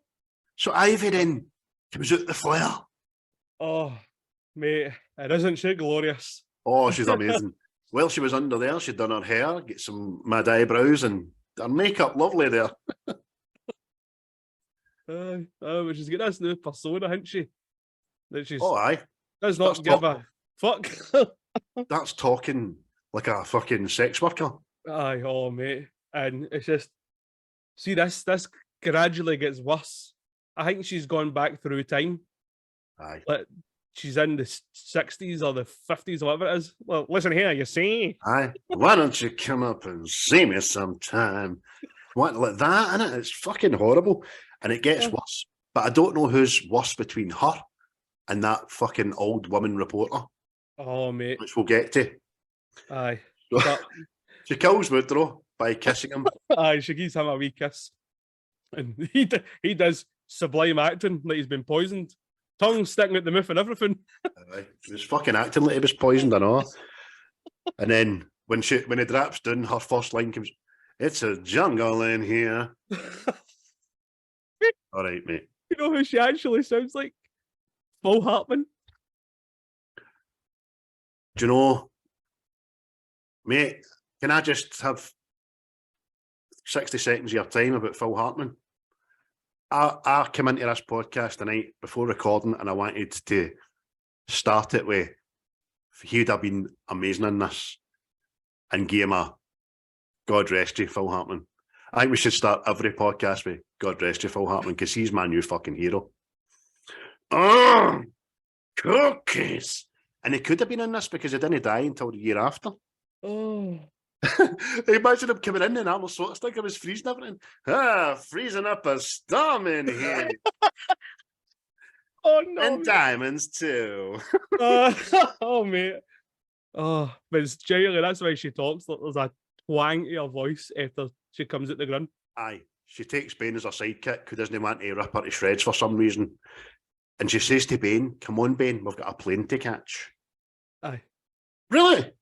So Ivy then comes out the flare.
Oh, mate, it isn't she glorious?
Oh, she's amazing. While she was under there, she'd done her hair, get some mad eyebrows, and her makeup lovely there.
But she's got this new persona, hasn't she? That she's
aye.
does not give a fuck.
That's talking like a fucking sex worker.
Aye, oh mate. And it's just see this gradually gets worse. I think she's gone back through time.
Aye.
But she's in the 60s or the 50s or whatever it is. Well, listen here, you see.
Aye. Why don't you come up and see me sometime? What, like that, innit? It's fucking horrible. And it gets worse. But I don't know who's worse between her and that fucking old woman reporter.
Oh, mate.
Which we'll get to.
Aye.
But she kills Woodrow by kissing him.
Aye, she gives him a wee kiss. And he does sublime acting like he's been poisoned. Tongue sticking out the mouth and everything.
Aye. He was fucking acting like he was poisoned, I know. And then when he drops down, her first line comes, "It's a jungle in here." All right, mate.
You know who she actually sounds like? Phil Hartman.
Do you know, mate, can I just have 60 seconds of your time about Phil Hartman? I came into this podcast tonight before recording and I wanted to start it with, he'd have been amazing in this, and give him a God rest you, Phil Hartman. I think we should start every podcast with God rest you, Phil Hartman, because he's my new fucking hero. Oh, cookies. And he could have been in this because he didn't die until the year after.
Oh.
Imagine him coming in and Arnold Schwarzenegger was freezing everything. Freezing up a storm in here.
Oh, no.
And diamonds too.
Oh, mate. Oh, but it's genuinely, that's why she talks. There's a twang to her voice after she comes at the ground.
Aye. She takes Bane as her sidekick who doesn't want to rip her to shreds for some reason. And she says to Bane, "Come on, Bane, we've got a plane to catch."
Aye.
Really?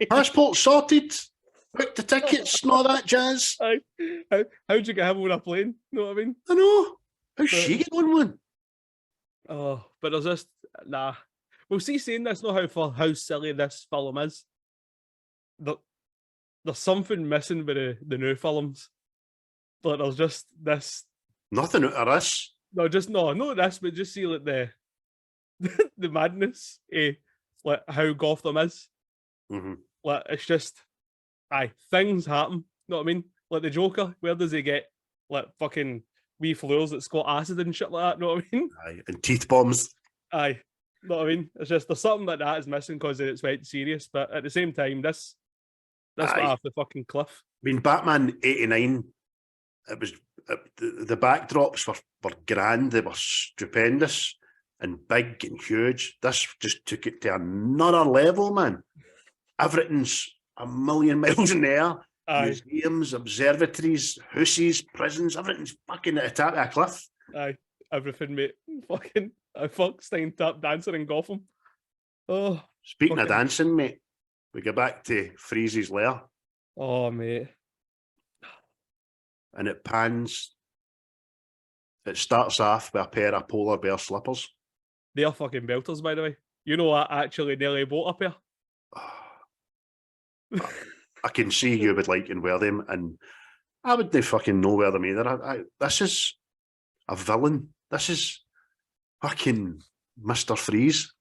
Passport sorted? Booked the tickets and all that jazz?
Aye. How'd you get him on a plane? You know what I mean?
I know. How's she get on one?
Oh, but there's just, nah. We'll see saying this, not how silly this film is. There's something missing with the new films. But there's just this.
Nothing out of this.
No, just not this, but just see like the madness, like how Gotham is.
Mm-hmm.
Like it's just aye, things happen. Know what I mean? Like the Joker, where does he get like fucking wee floors that squirt acid and shit like that? Know what I mean?
Aye, and teeth bombs.
Aye, know what I mean? It's just there's something like that is missing because it's went serious, but at the same time, this went
Aye.
off the fucking cliff.
I mean, Batman '89. It was the backdrops were grand. They were stupendous and big and huge. This just took it to another level, man. Everything's a million miles in the air.
Aye.
Museums, observatories, houses, prisons, everything's fucking at the top of a cliff.
Aye, everything, mate. Fucking a fuckstein tap dancer in Gotham. Oh,
Speaking of
fucking-
dancing, mate, we go back to Freeze's lair
oh, mate.
and it pans. It starts off with a pair of polar bear slippers.
They're fucking belters, by the way. You know, I actually nearly bought a pair.
I can see you would like and wear them, and I wouldn't fucking know wear them either. This is a villain. This is fucking Mr. Freeze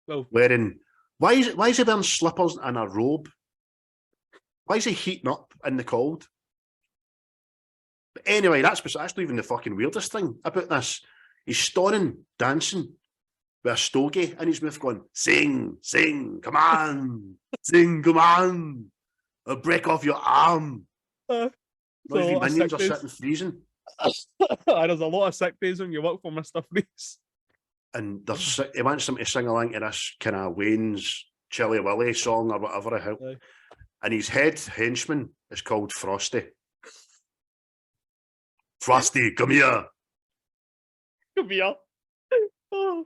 Well,
wearing. Why is he wearing slippers and a robe? Why is he heating up in the cold? But anyway, that's not even the fucking weirdest thing about this. He's stonning, dancing with a stogie in his mouth, going, "Sing, sing, come on, sing, come on, I'll break off your arm."
so
Noisy
a lot of
minions are
sick
sitting freezing.
there's a lot of sick days when you work for Mr. Freeze.
And he wants them to sing along to this kind of Wayne's Chilly Willy song or whatever.
Aye.
And his head henchman is called Frosty. Frosty, come here.
Come here. Oh.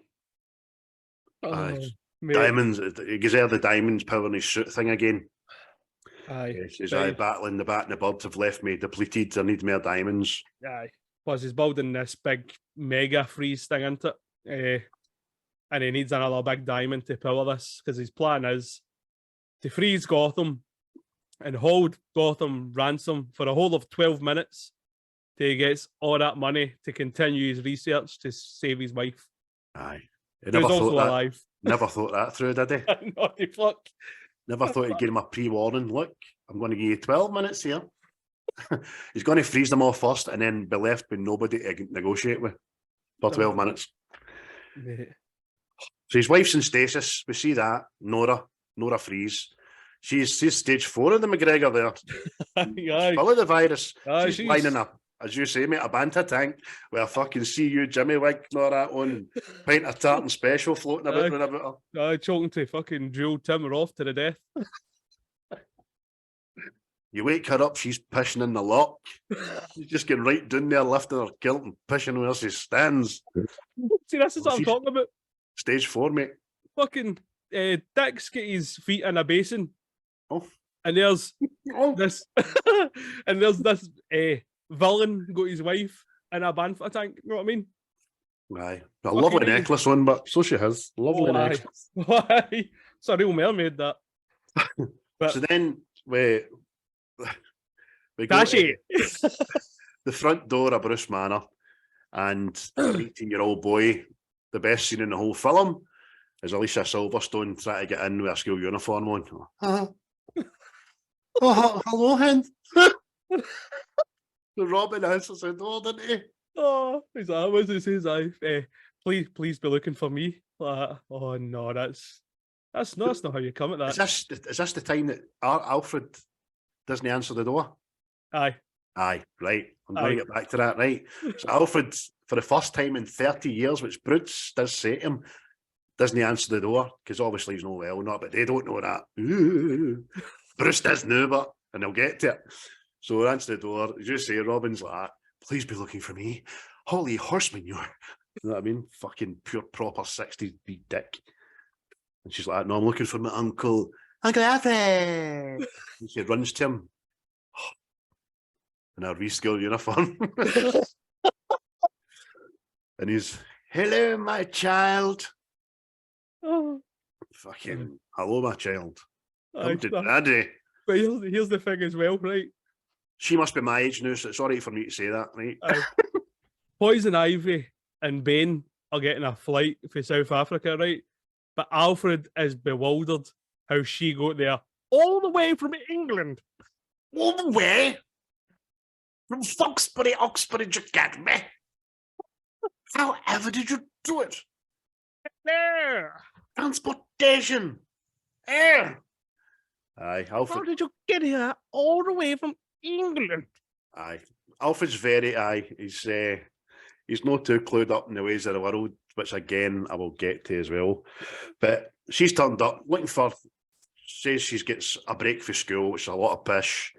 Aye.
Mate.
Diamonds, he gives her the diamonds powering his suit thing again.
Aye.
He says,
Aye.
"I battling the bat and the birds have left me depleted. I need more diamonds."
Aye. Plus, he's building this big mega freeze thing into it. And he needs another big diamond to power this because his plan is to freeze Gotham and hold Gotham ransom for a whole of 12 minutes till he gets all that money to continue his research to save his wife.
Aye. He
Who's
never
also
thought that.
alive.
Never thought that through, did he?
Naughty fuck.
Never thought he'd give him a pre-warning. Look, I'm going to give you 12 minutes here. He's going to freeze them all first and then be left with nobody to negotiate with for 12 minutes.
Mate.
So his wife's in stasis. We see that. Nora Freeze. She's stage 4 of the McGregor there.
Aye.
Full of the virus.
Aye,
she's lying in a, as you say, mate, a banter tank with a fucking CU Jimmy wig and all that on, pint of tartan special floating about and about her.
Aye, choking to fucking drill Tim Roth to the death.
You wake her up, she's pissing in the lock. She's just getting right down there, lifting her kilt and pissing where she stands.
See, this is what I'm talking about.
Stage 4, mate.
Fucking Dick's get his feet in a basin.
Oh.
And there's
Oh.
this and there's this villain got his wife in a banter tank, you know what I mean?
Aye. A lovely
Fucking
necklace on, but so she has. Lovely necklace.
Why? It's a real mermaid, that. But
So then we go
Dashi.
to the front door of Bruce Manor, and an 18-year-old boy, the best scene in the whole film, is Alicia Silverstone trying to get in with a school uniform on. Oh, hello, hen. The Robin answers the door, didn't he?
Oh, he's like, what does he say? He's like, please be looking for me. Like, oh no, that's not how you come at that.
Is this the time that Alfred doesn't answer the door?
Aye.
Aye, right. I'm going
Aye.
to get back to that, right? So Alfred, for the first time in 30 years, which Bruce does say to him, doesn't answer the door, because obviously he's no well not, but they don't know that. Ooh. Bruce does know, but, and they'll get to it. So he answers the door, as you say, Robin's like, please be looking for me. Holy horseman, you are. You know what I mean? Fucking pure, proper 60s beat dick. And she's like, no, I'm looking for my Uncle Alfred. And she runs to him in a reschool uniform. And he's, hello, my child.
Oh,
Fucking, hello, my child.
aye,
Come to
that-
daddy.
but here's the thing as well, right?
She must be my age now, so it's all right for me to say that, right?
Aye. Poison Ivy and Bane are getting a flight for South Africa, right? But Alfred is bewildered how she got there all the way from England.
All the way from Foxbury, Oxford, you get me? However did you do it?
There.
Transportation. Air. Aye,
How
Alfred.
did you get here all the way from England?
Aye. Alfred's very, he's not too clued up in the ways of the world, which again, I will get to as well. But she's turned up looking for, says she gets a break for school, which is a lot of pish.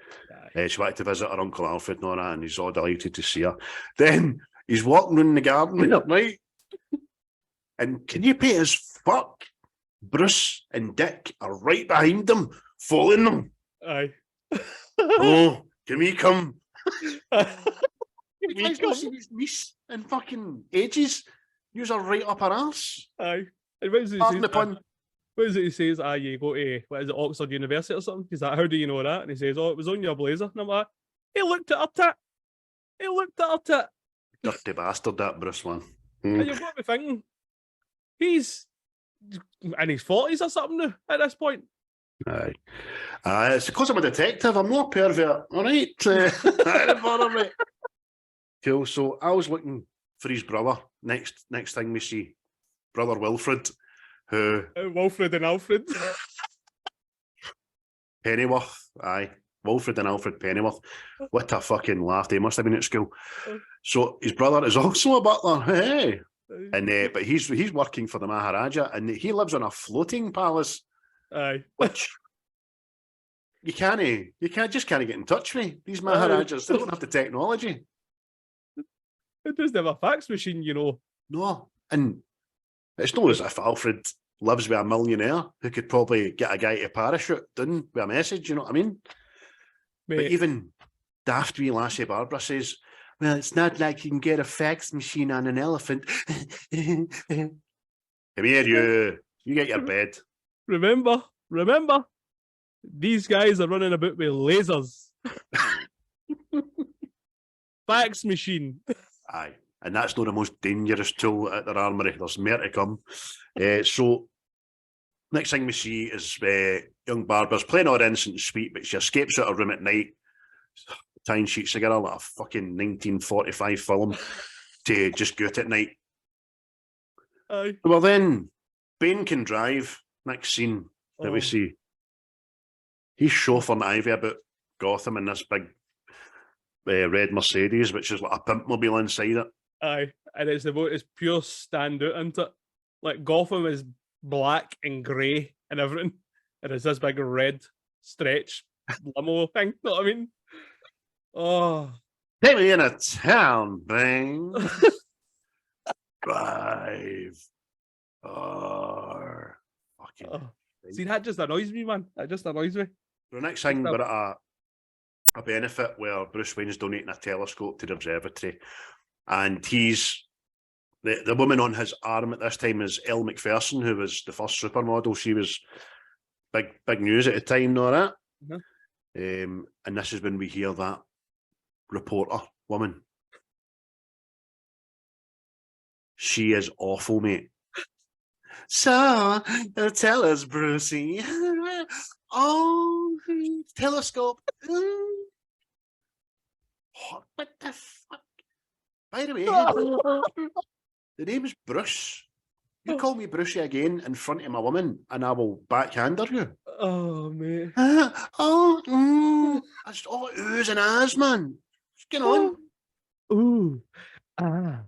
She wanted to visit her Uncle Alfred and all that, and he's all delighted to see her. Then he's walking around the garden at night, and can you pay as fuck? Bruce and Dick are right behind them, following them.
Aye.
Oh, can we come?
Can
You guys not seen his niece in fucking ages? Yous are right up her arse.
Aye. And what is it?
Pardon the pun.
What is it he says? You go to, what is it, Oxford University or something? He's like, how do you know that? And he says, oh, it was on your blazer. And I'm like, he looked at her tit. He looked at her tit.
Dirty bastard, that Bruce one.
And you've got me thinking, he's in his 40s or something now at this point.
Aye. It's because I'm a detective. I'm not a pervert. All right. That don't bother me. Cool. So I was looking for his brother. Next thing we see, brother Wilfred, who
Wilfred and Alfred.
Pennyworth. Aye. Wilfred and Alfred Pennyworth. What a fucking laugh. They must have been at school. So his brother is also a butler. Hey. And but he's working for the Maharaja, and he lives in a floating palace.
Aye.
Which you can't get in touch with. These Maharajas, they don't have the technology.
It doesn't have a fax machine, you know.
No. And it's not as if Alfred lives with a millionaire who could probably get a guy to parachute down with a message, you know what I mean?
Mate.
But even daft wee lassie Barbara says, well, it's not like you can get a fax machine on an elephant. Come here, you get your bed.
Remember, these guys are running about with lasers. Fax machine.
Aye, and that's not the most dangerous tool at their armoury. There's more to come. So, next thing we see is young Barbara's playing all innocent and sweet, but she escapes out of her room at night, tying sheets together like a fucking 1945 film to just go out at night.
Aye.
Well, then, Bane can drive. Next scene that we see. He's chauffeuring Ivy about Gotham in this big red Mercedes, which is like a pimp mobile inside it.
Aye, and it's pure standout, isn't it? Like Gotham is black and grey and everything, and it's this big red stretch limo thing. You know what I mean? Oh,
Take me in a town, Bane. 5 4. Fucking.
See, that just annoys me, man. That just annoys me.
The next thing, we're at a benefit where Bruce Wayne's donating a telescope to the observatory, and he's the woman on his arm at this time is Elle Macpherson, who was the first supermodel. She was big news at the time, and all that.
Mm-hmm.
And this is when we hear that reporter woman. She is awful, mate. So, tell us, Brucey. Oh, telescope. What the fuck? By the way, the name is Bruce. You call me Brucey again in front of my woman, and I will backhander you.
Oh, mate.
That's all oohs and ahs, man. What's going on?
Ooh. Ah.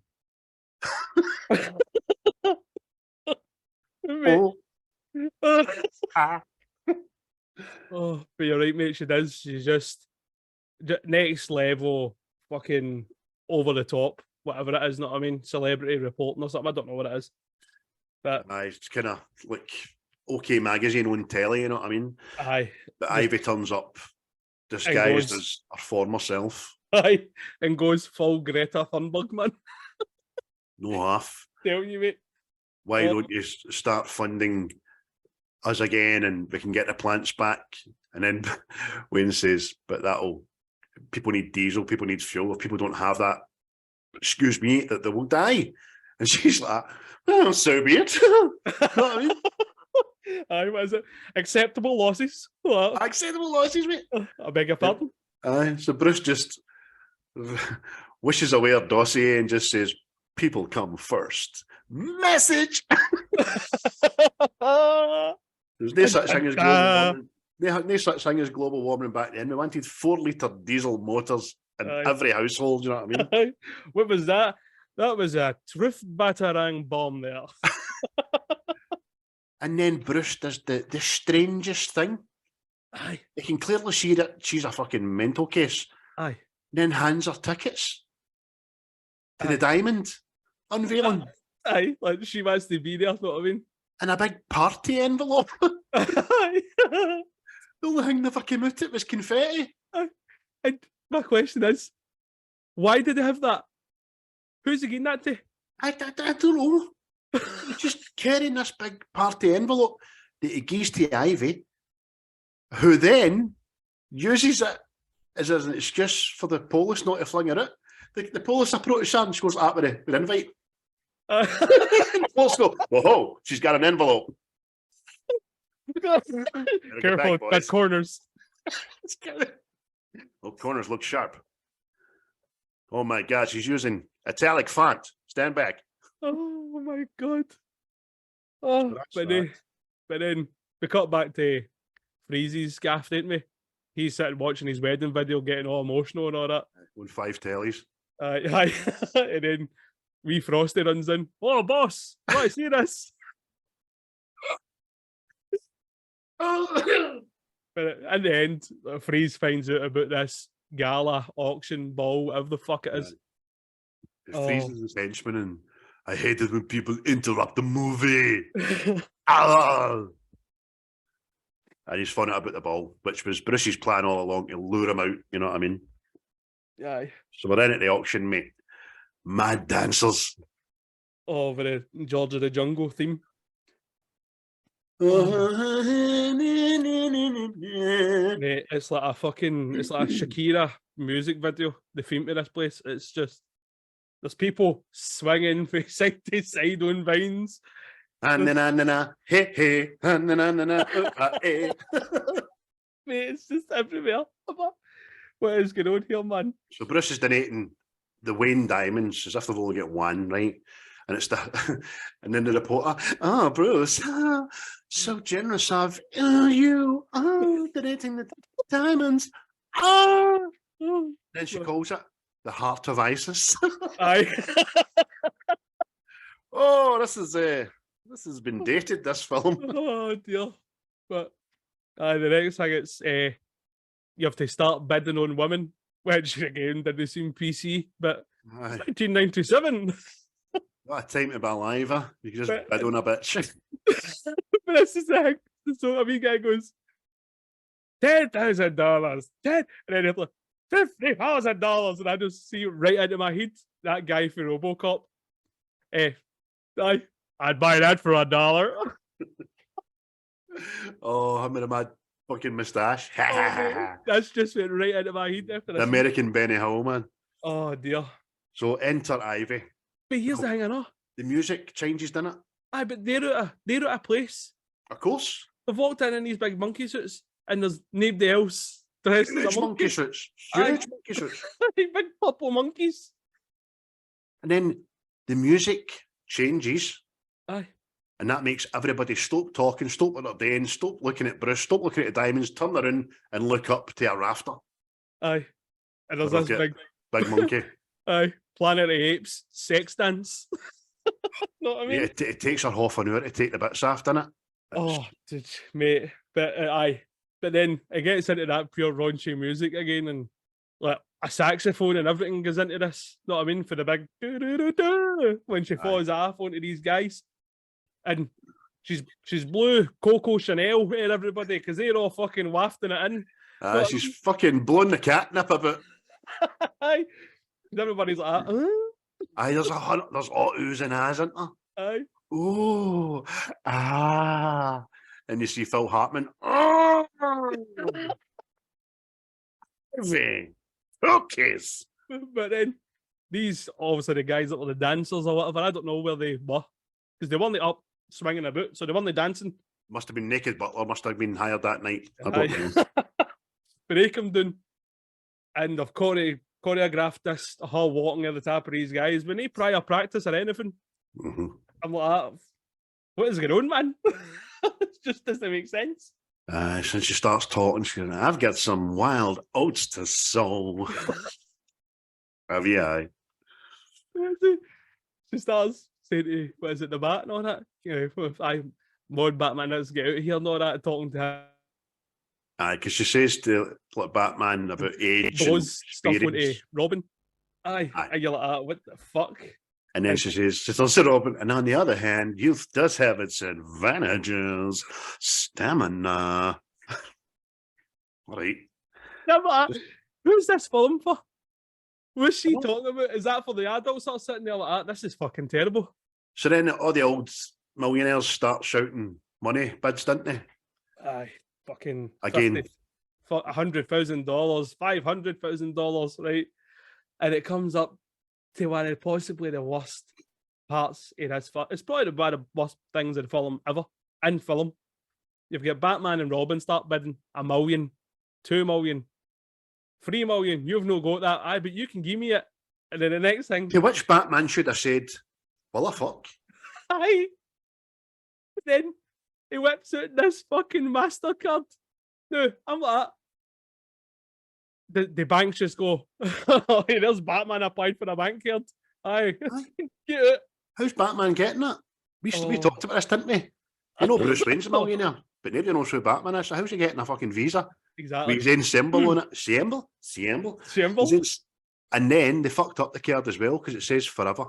Oh, but you're right, mate. She does. She's just next level, fucking over the top, whatever it is. Not, I mean, celebrity reporting or something. I don't know what it is. But
it's kind of like OK Magazine on telly. You know what I mean?
Aye.
But Ivy turns up disguised as her former self.
Aye, and goes full Greta Thunberg, man.
No half.
Tell you, mate.
Why don't you start funding us again and we can get the plants back? And then Wayne says, but people need diesel, people need fuel. If people don't have that, excuse me, that they will die. And she's like, well, so be it. You know what I mean?
Aye, what is it? Acceptable losses. What?
Acceptable losses, mate.
I beg your pardon.
Aye, so Bruce just wishes away her dossier and just says, "People come first." Message. There's no such thing as global warming. No such thing as global warming back then. We wanted 4-litre diesel motors in every household. You know what I mean?
What was that? That was a truth batarang bomb there.
And then Bruce does the strangest thing.
Aye.
You can clearly see that she's a fucking mental case.
Aye.
Then hands her tickets to the diamond unveiling.
Aye, like she wants to be there, know what I mean?
In a big party envelope.
Aye.
The only thing never came out it was confetti.
And my question is, why did they have that? Who's he getting that to?
I don't know. He's just carrying this big party envelope that he gives to Ivy, who then uses it as an excuse for the police not to fling her out. The police approach her and she goes, with an invite. The police go, whoa, she's got an envelope.
Careful, that's corners.
Oh, corners look sharp. Oh my God, she's using italic font. Stand back.
Oh my God. Oh, but then we cut back to Freezy's gaff, didn't we? He's sitting watching his wedding video, getting all emotional and all that.
On 5 tellies.
Aye. And then wee Frosty runs in. Oh, boss, I want to see this. But in the end, Freeze finds out about this gala, auction, ball, whatever the fuck it is.
Freeze is his henchman, and I hate it when people interrupt the movie. And he's funning about the ball, which was Bruce's plan all along to lure him out, you know what I mean?
Aye.
So we're in at the auction, mate. Mad dancers.
Oh, for the George of the Jungle theme.
Oh.
Mate, it's like a Shakira music video, the theme to this place. It's just, there's people swinging from side to side on vines.
Hey, hey,
Mate, it's just everywhere. What is going on here, man?
So Bruce is donating the Wayne diamonds as if they've only got one, right? And it's and then the reporter, Bruce, so generous of you, donating the diamonds. Then she calls it the Heart of Isis.
Aye.
Oh, this has been dated, this film.
Oh dear. But the next thing it's you have to start bidding on women, which again didn't seem PC, but 1997.
What a time to be alive, huh? You can just bid on a bitch.
But this is the thing. So a wee guy goes, $10,000, and then he's like, $50,000, and I just see right into my head that guy for RoboCop. I'd buy that for $1.
Oh, him with a mad fucking moustache.
That's just went right into my head.
The American Benny Hill, man.
Oh dear.
So enter Ivy.
But here's the thing, I know.
The music changes, didn't it?
Aye, but they're at a place.
Of course.
They've walked in these big monkey suits, and there's nobody else dressed as a monkey.
Suits. Huge monkey suits.
Big purple monkeys.
And then the music changes.
Aye.
And that makes everybody stop talking, stop what they're doing, stop looking at Bruce, stop looking at the diamonds, turn around and look up to a rafter.
Aye. And there's this
big monkey.
Aye. Planet of the Apes sex dance. Know what I mean?
Yeah, it takes her half an hour to take the bits off, doesn't it?
Oh, mate. But aye. But then it gets into that pure raunchy music again, and like a saxophone and everything goes into this. Know what I mean? For the big when she falls off onto these guys. And she's blue Coco Chanel and everybody because they're all fucking wafting it in.
She's fucking blowing the catnip about.
Aye. Everybody's like,
Aye, there's all oohs and ahs, isn't there?
Aye.
Oh, and you see Phil Hartman. Oh, cookies.
But then these obviously the guys that were the dancers or whatever. I don't know where they were because they weren't up swinging about, so they weren't dancing.
Must have been Naked Butler, must have been hired that night. I don't know.
Break him down. And I've choreographed this whole walking at the top of these guys. When they prior practice or anything, I'm like, what is going on, man? It just doesn't make sense.
Since she starts talking, she's going, I've got some wild oats to sow. Have you? Aye.
She starts saying to, what is it, the bat and all that? You know, if I mod Batman, let's get out of here and all that, talking to him.
Aye, because she says to like Batman about age
Those
and
stuff with
experience.
Robin. Aye. And you're like, what the fuck?
And then she says to Robin, and on the other hand, youth does have its advantages. Stamina. Right.
Who's this film for? What's she talking about? Is that for the adults that are sitting there like that? This is fucking terrible.
So then all the old millionaires start shouting money bids, didn't they?
Aye. Fucking
again,
$100,000, $500,000, right? And it comes up to one of possibly the worst parts in this film. It's probably one of the worst things in film ever. In film, you've got Batman and Robin start bidding $1 million, $2 million, $3 million. You've no got that. Aye, but you can give me it. And then the next thing,
to which Batman should have said, "Well, the fuck."
Aye. But then he whips out this fucking MasterCard. No, I'm like, the banks just go, oh, there's Batman applied for a bank card. Aye, get it.
How's Batman getting it? We talked about this, didn't we? You know Bruce Wayne's a millionaire, but nobody knows who Batman is. So how's he getting a fucking visa?
Exactly.
With his own symbol on it. Symbol? And then they fucked up the card as well because it says forever.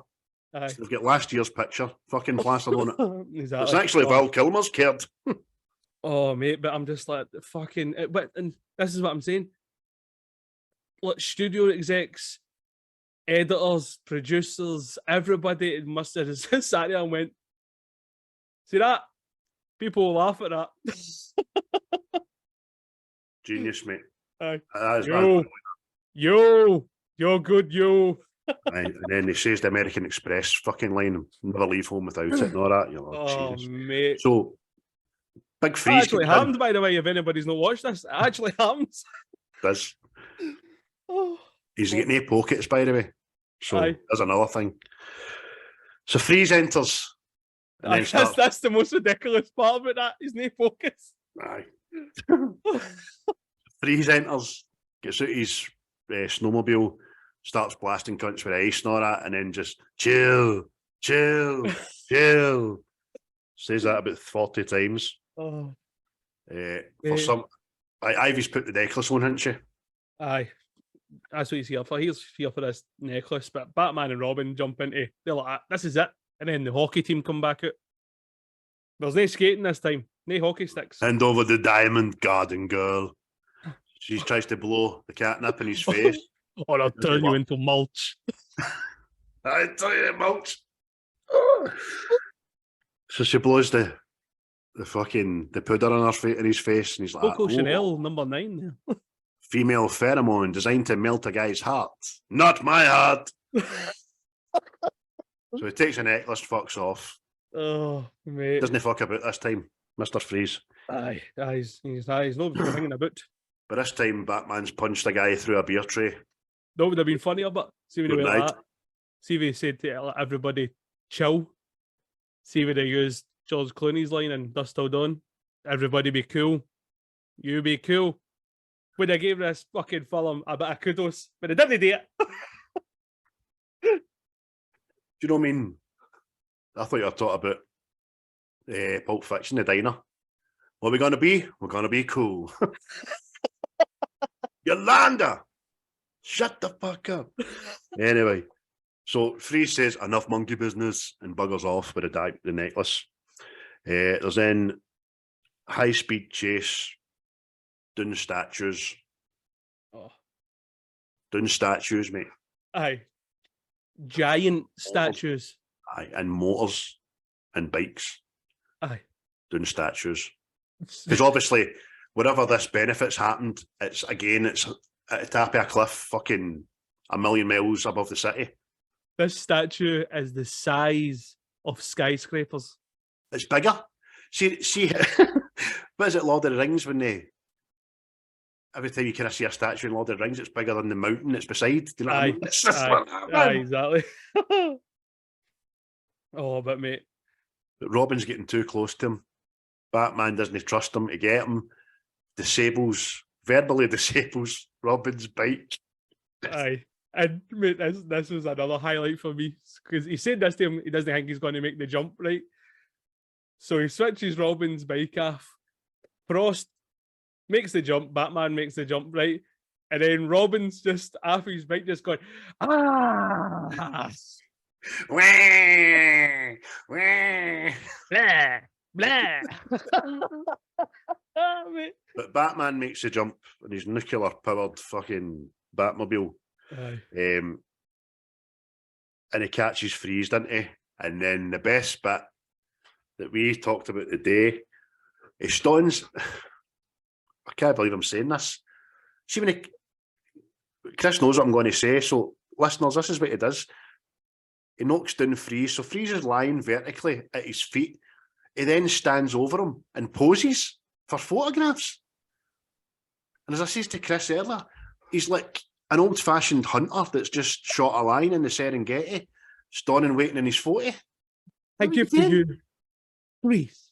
Aye.
So they've got last year's picture fucking plastered on it.
Exactly.
It's actually Val Kilmer's card.
Oh, mate, but I'm just like, fucking, and this is what I'm saying. Like, studio execs, editors, producers, everybody must have just sat there and went, see that? People will laugh at that.
Genius, mate.
Aye. You're good, yo.
And then he says the American Express fucking line, never leave home without it and all that. You're like,
oh,
Jesus.
mate.
So, Big Freeze.
That actually happened, by the way, if anybody's not watched this. It actually happens.
Does.
Oh.
He's getting no pockets, by the way. So,
Aye.
there's another thing. So, Freeze enters. And then
that's the most ridiculous part about that. He's no focus.
Aye. Freeze enters, gets out his snowmobile, starts blasting cunts with ice and all that, and then just chill. Says that about 40 times.
Oh.
For some, Ivy's put the necklace on, hasn't she?
Aye. That's what he's here for. He's here for this necklace, but Batman and Robin jump into, they're like, this is it. And then the hockey team come back out. There's no skating this time, no hockey sticks.
Hand over the diamond, garden girl. She tries to blow the catnip in his face.
Or I'll turn you into mulch.
I tell you, mulch. So she blows the powder on in his face, and he's like,
Coco Chanel, number 9.
Female pheromone designed to melt a guy's heart. Not my heart. So he takes a necklace, fucks off.
Oh, mate.
Doesn't he fuck about this time, Mr. Freeze?
Aye, he's not hanging about.
But this time, Batman's punched a guy through a beer tray.
That would have been funnier, but see when he
Good
went
night.
like that. See if he said to everybody, chill. See when they used George Clooney's line in Dust Till Dawn. Everybody be cool. You be cool. When I gave this fucking film a bit of kudos, but they didn't do it.
Do you know what I mean? I thought you were talking about Pulp Fiction, the diner. What are we going to be? We're going to be cool. Yolanda! Shut the fuck up. Anyway, so Freeze says, enough monkey business, and buggers off with the necklace. There's then high-speed chase, down statues.
Oh.
Down statues, mate.
Aye. Giant statues.
Aye, and motors and bikes.
Aye.
Down statues. Because obviously, wherever this benefits happened, it's at the top of a cliff, fucking 1,000,000 miles above the city.
This statue is the size of skyscrapers.
It's bigger. See, what is it, Lord of the Rings, when they, every time you kind of see a statue in Lord of the Rings, it's bigger than the mountain it's beside. Do you know what I mean? It's just like that, man.
Exactly. Oh, but mate.
But Robin's getting too close to him. Batman doesn't trust him to get him. Verbally disables Robin's bike.
Aye. And mate, this was another highlight for me, because he said this to him, he doesn't think he's going to make the jump, right? So he switches Robin's bike off. Frost makes the jump, Batman makes the jump, right? And then Robin's just off his bike, just going, ah!
Wah, wah.
Blah, blah. Mate.
But Batman makes the jump in his nuclear-powered fucking Batmobile.
Aye.
And he catches Freeze, doesn't he? And then the best bit that we talked about today is Stone's. I can't believe I'm saying this. See, when Chris knows what I'm going to say, so listeners, this is what he does. He knocks down Freeze. So Freeze is lying vertically at his feet. He then stands over him and poses for photographs. And as I said to Chris earlier, he's like an old-fashioned hunter that's just shot a lion in the Serengeti, standing waiting in his 40.
I give to you, Freeze.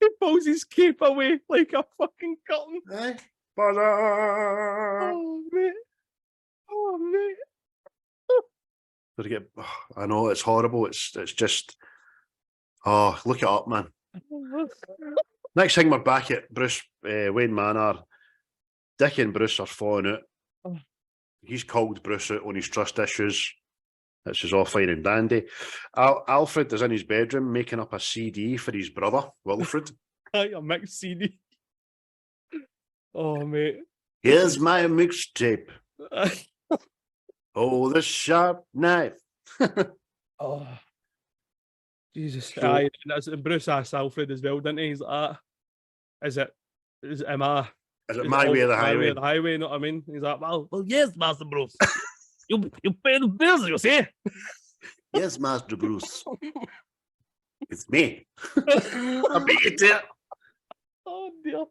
He pulls his cape away like a fucking curtain.
Aye.
Oh, mate. Oh, mate.
I know, it's horrible. It's just, oh, look it up, man. Next thing, we're back at Wayne Manor. Dick and Bruce are falling out.
Oh.
He's called Bruce out on his trust issues. This is all fine and dandy. Alfred is in his bedroom making up a CD for his brother, Wilfred.
A mixed CD. Oh, mate.
Here's my mixtape. Oh, the sharp knife.
Oh, Jesus.
So-
Aye, and Bruce asked Alfred as well, didn't he? He's like, is it
Is it
my
my way or the highway?
the highway, you know what I mean? He's like, well, yes, Master Bruce. you pay the bills, you see?
Yes, Master Bruce. It's me. I beat it there.
Oh, dear.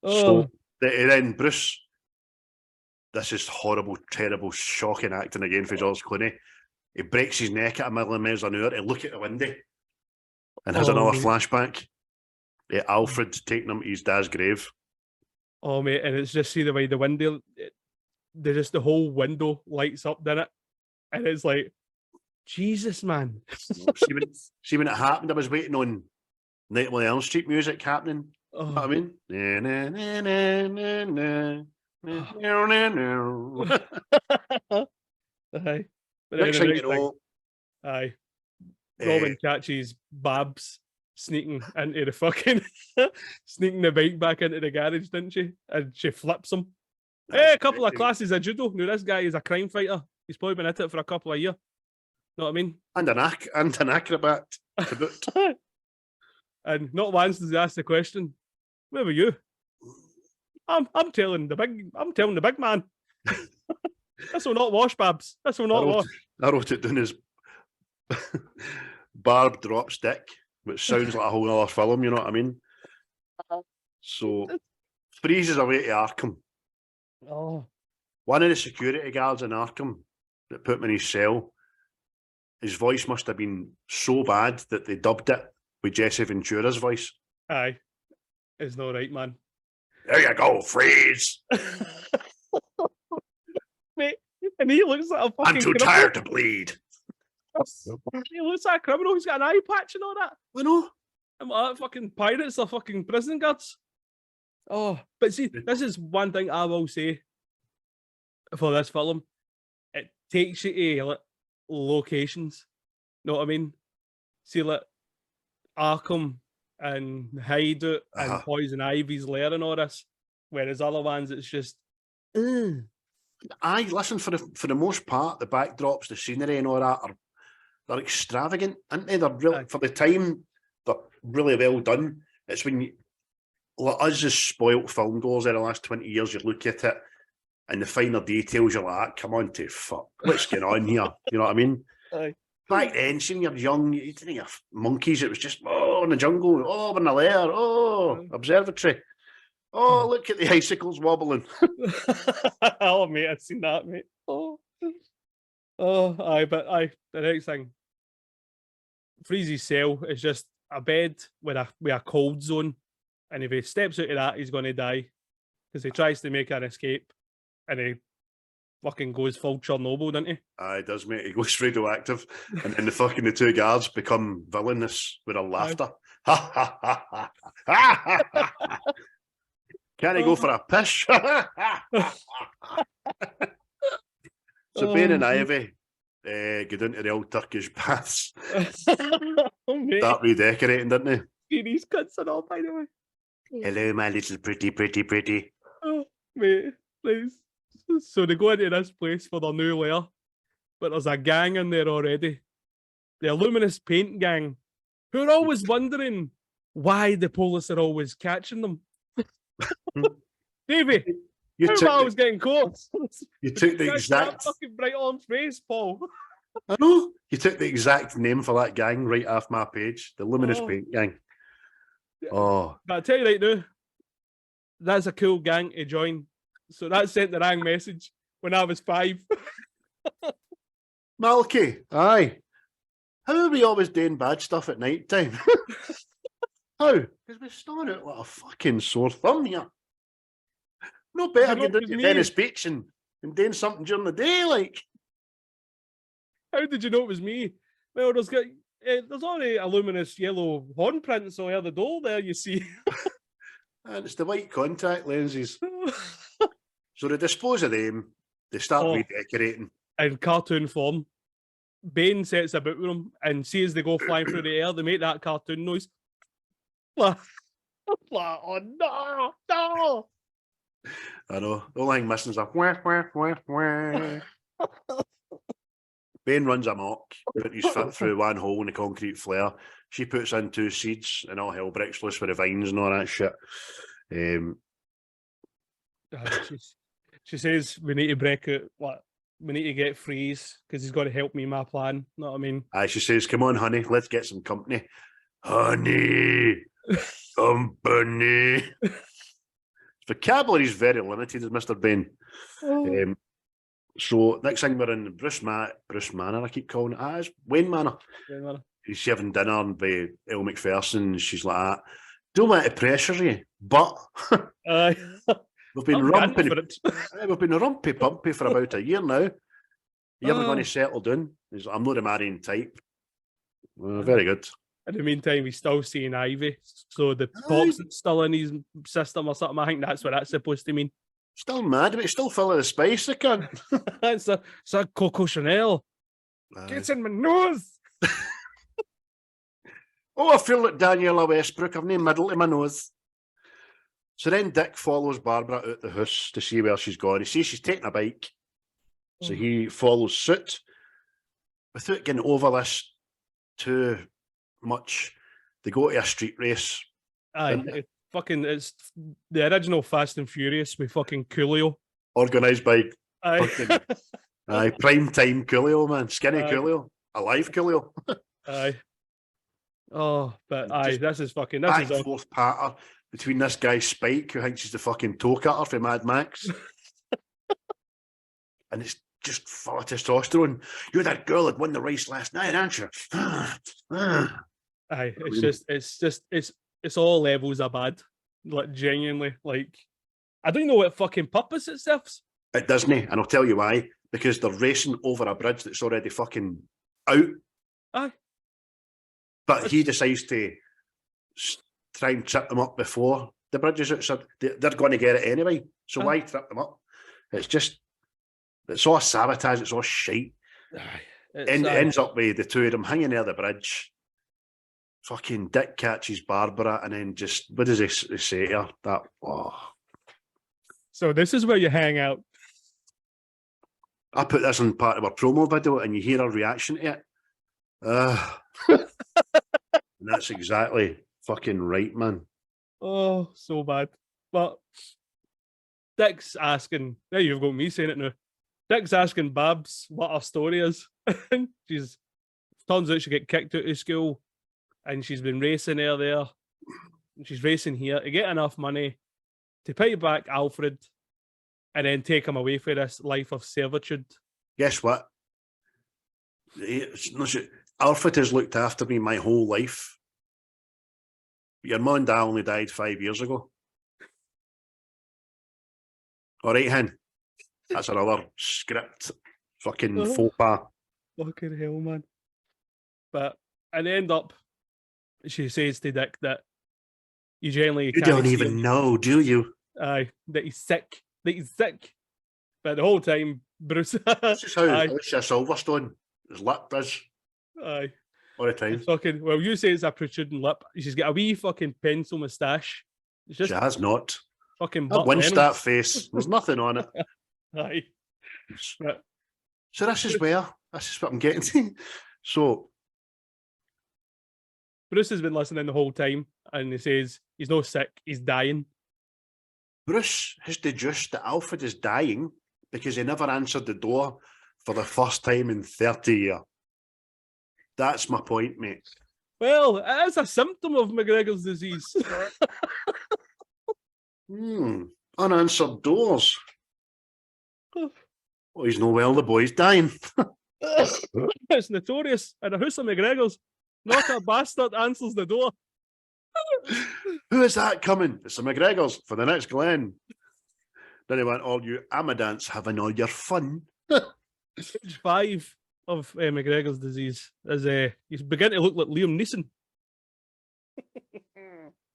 Oh,
So then Bruce, this is horrible, terrible, shocking acting again for George Clooney. He breaks his neck at 1,000,000 miles an hour to look at the window and has another flashback. Alfred taking him to his dad's grave.
oh, mate, and it's just see the way the window, the whole window lights up, doesn't it? And it's like, Jesus, man.
see when it happened, I was waiting on Nightmare on Elm Street music happening.
Oh.
You know what I mean? Na, na, na, na, na, na, na, na, na.
Aye. But
Next
then
thing
the
you know,
aye. Robin catches Babs sneaking into the fucking sneaking the bike back into the garage, didn't she? And she flips him. Hey, a couple of classes of judo. Now this guy is a crime fighter. He's probably been at it for a couple of years. Know what I mean?
and an acrobat. to boot.
And not once does he ask the question, where were you? I'm telling the big man. This will not wash, Babs. This will not wash.
I wrote it down as Barb drop stick, which sounds like a whole other film, you know what I mean? So Freeze is away to Arkham.
Oh.
One of the security guards in Arkham that put him in his cell, his voice must have been so bad that they dubbed it with Jesse Ventura's voice.
Aye. It's not right, man.
There you go, Freeze.
Mate, and he looks like a fucking
I'm too
criminal.
tired to bleed.
He looks like a criminal. He's got an eye patch and all that.
I know.
And what, fucking pirates are fucking prison guards. Oh, but see, this is one thing I will say for this film. It takes you to like, locations. Know what I mean? See, like Arkham and Hideout and Poison Ivy's lair and all this. Whereas other ones, it's just,
Aye, listen, for the most part, the backdrops, the scenery and all that they're extravagant, aren't they? They're really, for the time, they're really well done. It's when you, like us as spoilt film goers in the last 20 years, you look at it and the finer details, you're like, come on to fuck, what's going on here? You know what I mean?
Aye.
back then, seeing you're young, you didn't have monkeys. It was just, in the jungle. Oh, we're in the lair. Oh, observatory. Oh, look at the icicles wobbling.
Oh, mate, I've seen that, mate. Oh, the next thing, Freeze's cell is just a bed with a cold zone, and if he steps out of that, he's going to die because he tries to make an escape, and he fucking goes full Chernobyl, doesn't he?
Aye, it does, mate. He goes radioactive, and then the two guards become villainous with their laughter. Ha ha ha ha ha ha ha. Can I go for a piss? So Bane and Ivy get into the old Turkish baths. Start redecorating, didn't they?
See these cuts and all, by the way.
Hello, my little pretty.
Oh, mate, please. So they go into this place for their new lair, but there's a gang in there already. The Luminous Paint Gang, who are always wondering why the police are always catching them. Davey, I was getting caught.
You took the exact
fucking bright orange face, Paul.
I know. You took the exact name for that gang right off my page. The Luminous Paint Gang. Oh.
But I tell you right now, that's a cool gang to join. So that sent the wrong message when I was 5.
Malky, aye. How are we always doing bad stuff at night time? How? Because we're starting out like a fucking sore thumb here. No better than doing Venice Beach and doing something during the day, like.
How did you know it was me? Well, there's already a luminous yellow horn prints on the door there, you see.
And it's the white contact lenses. So they dispose of them, they start redecorating.
In cartoon form, Bane sets about with them and see as they go flying through the air, they make that cartoon noise. Oh no, no!
I know. The only thing missing is a wah, wah, wah, wah. Bane runs amok, put his foot through one hole in the concrete flare. She puts in 2 seeds and all hell breaks loose with the vines and all that shit. She says we need to break it. We need to get Freeze because he's got to help me my plan. Know what I mean? She says, "Come on, honey, let's get some company." Honey, company. Vocabulary is very limited, as Mr. Bane. So next thing we're in Bruce Manor. I keep calling it. It's Wayne Manor. He's having dinner by Elle Macpherson. She's like, "Don't want to pressure you, but." We've been rumpy pumpy for about a year now. You ever going to settle down? He's like, "I'm not a marrying type." Very good.
In the meantime, he's still seeing Ivy, so the toxin's still in his system or something. I think that's what that's supposed to mean.
Still mad, but he's still full of the spice, the cunt.
It's a Coco Chanel. Gets in my nose.
I feel like Daniela Westbrook. I've no middle to my nose. So then Dick follows Barbara out the house to see where she's gone. He sees she's taking a bike. So he follows suit. Without getting over this too much, they go to a street race.
It's the original Fast and Furious with fucking Coolio.
Organised by prime time Coolio, man. Skinny Coolio. Alive Coolio.
This is fucking...
Back and forth patter between this guy Spike, who thinks he's the fucking toe cutter for Mad Max. And it's just full of testosterone. You're that girl that won the race last night, aren't you?
It's all levels of bad. Like, genuinely. Like, I don't know what fucking purpose it serves.
It doesn't, and I'll tell you why. Because they're racing over a bridge that's already fucking out. But he decides to try and trip them up before the bridge is out. So they're going to get it anyway. So why trip them up? It's all sabotage. It's all shite. It ends up with the two of them hanging near the bridge. Fucking Dick catches Barbara, and then just, what does he say to her? So
this is where you hang out.
I put this in part of our promo video, and you hear her reaction to it. And that's exactly fucking right, man.
Oh, so bad. But Dick's asking, there you've got me saying it now. Dick's asking Babs what her story is. She's turns out she get kicked out of school, and she's been racing there. And she's racing here to get enough money to pay back Alfred, and then take him away for this life of servitude.
Guess what? Alfred has looked after me my whole life. Your mum and dad only died 5 years ago. All right, hen. That's another script. Fucking faux pas.
Fucking hell, man. But and end up, she says to Dick that you generally
You don't even know, do you?
Aye, that he's sick. But the whole time, Bruce.
This is how Alicia Silverstone is lip is.
Aye.
All the time.
Fucking, well, you say it's a protruding lip. She's got a wee fucking pencil moustache. It's just
she has not.
Fucking
I winced that face. There's nothing on it.
Aye. But,
so this is what I'm getting to. So
Bruce has been listening the whole time, and he says he's no sick, he's dying.
Bruce has deduced that Alfred is dying because he never answered the door for the first time in 30 years. That's my point, mate.
Well, it is a symptom of McGregor's disease.
Unanswered doors. Oh, he's no well, the boy's dying.
It's notorious. In a house of McGregor's, not a bastard answers the door.
Who is that coming? It's the McGregors for the next Glen. Then he went, all you Amadance having all your fun.
Stage 5 of McGregor's disease is he's beginning to look like Liam Neeson.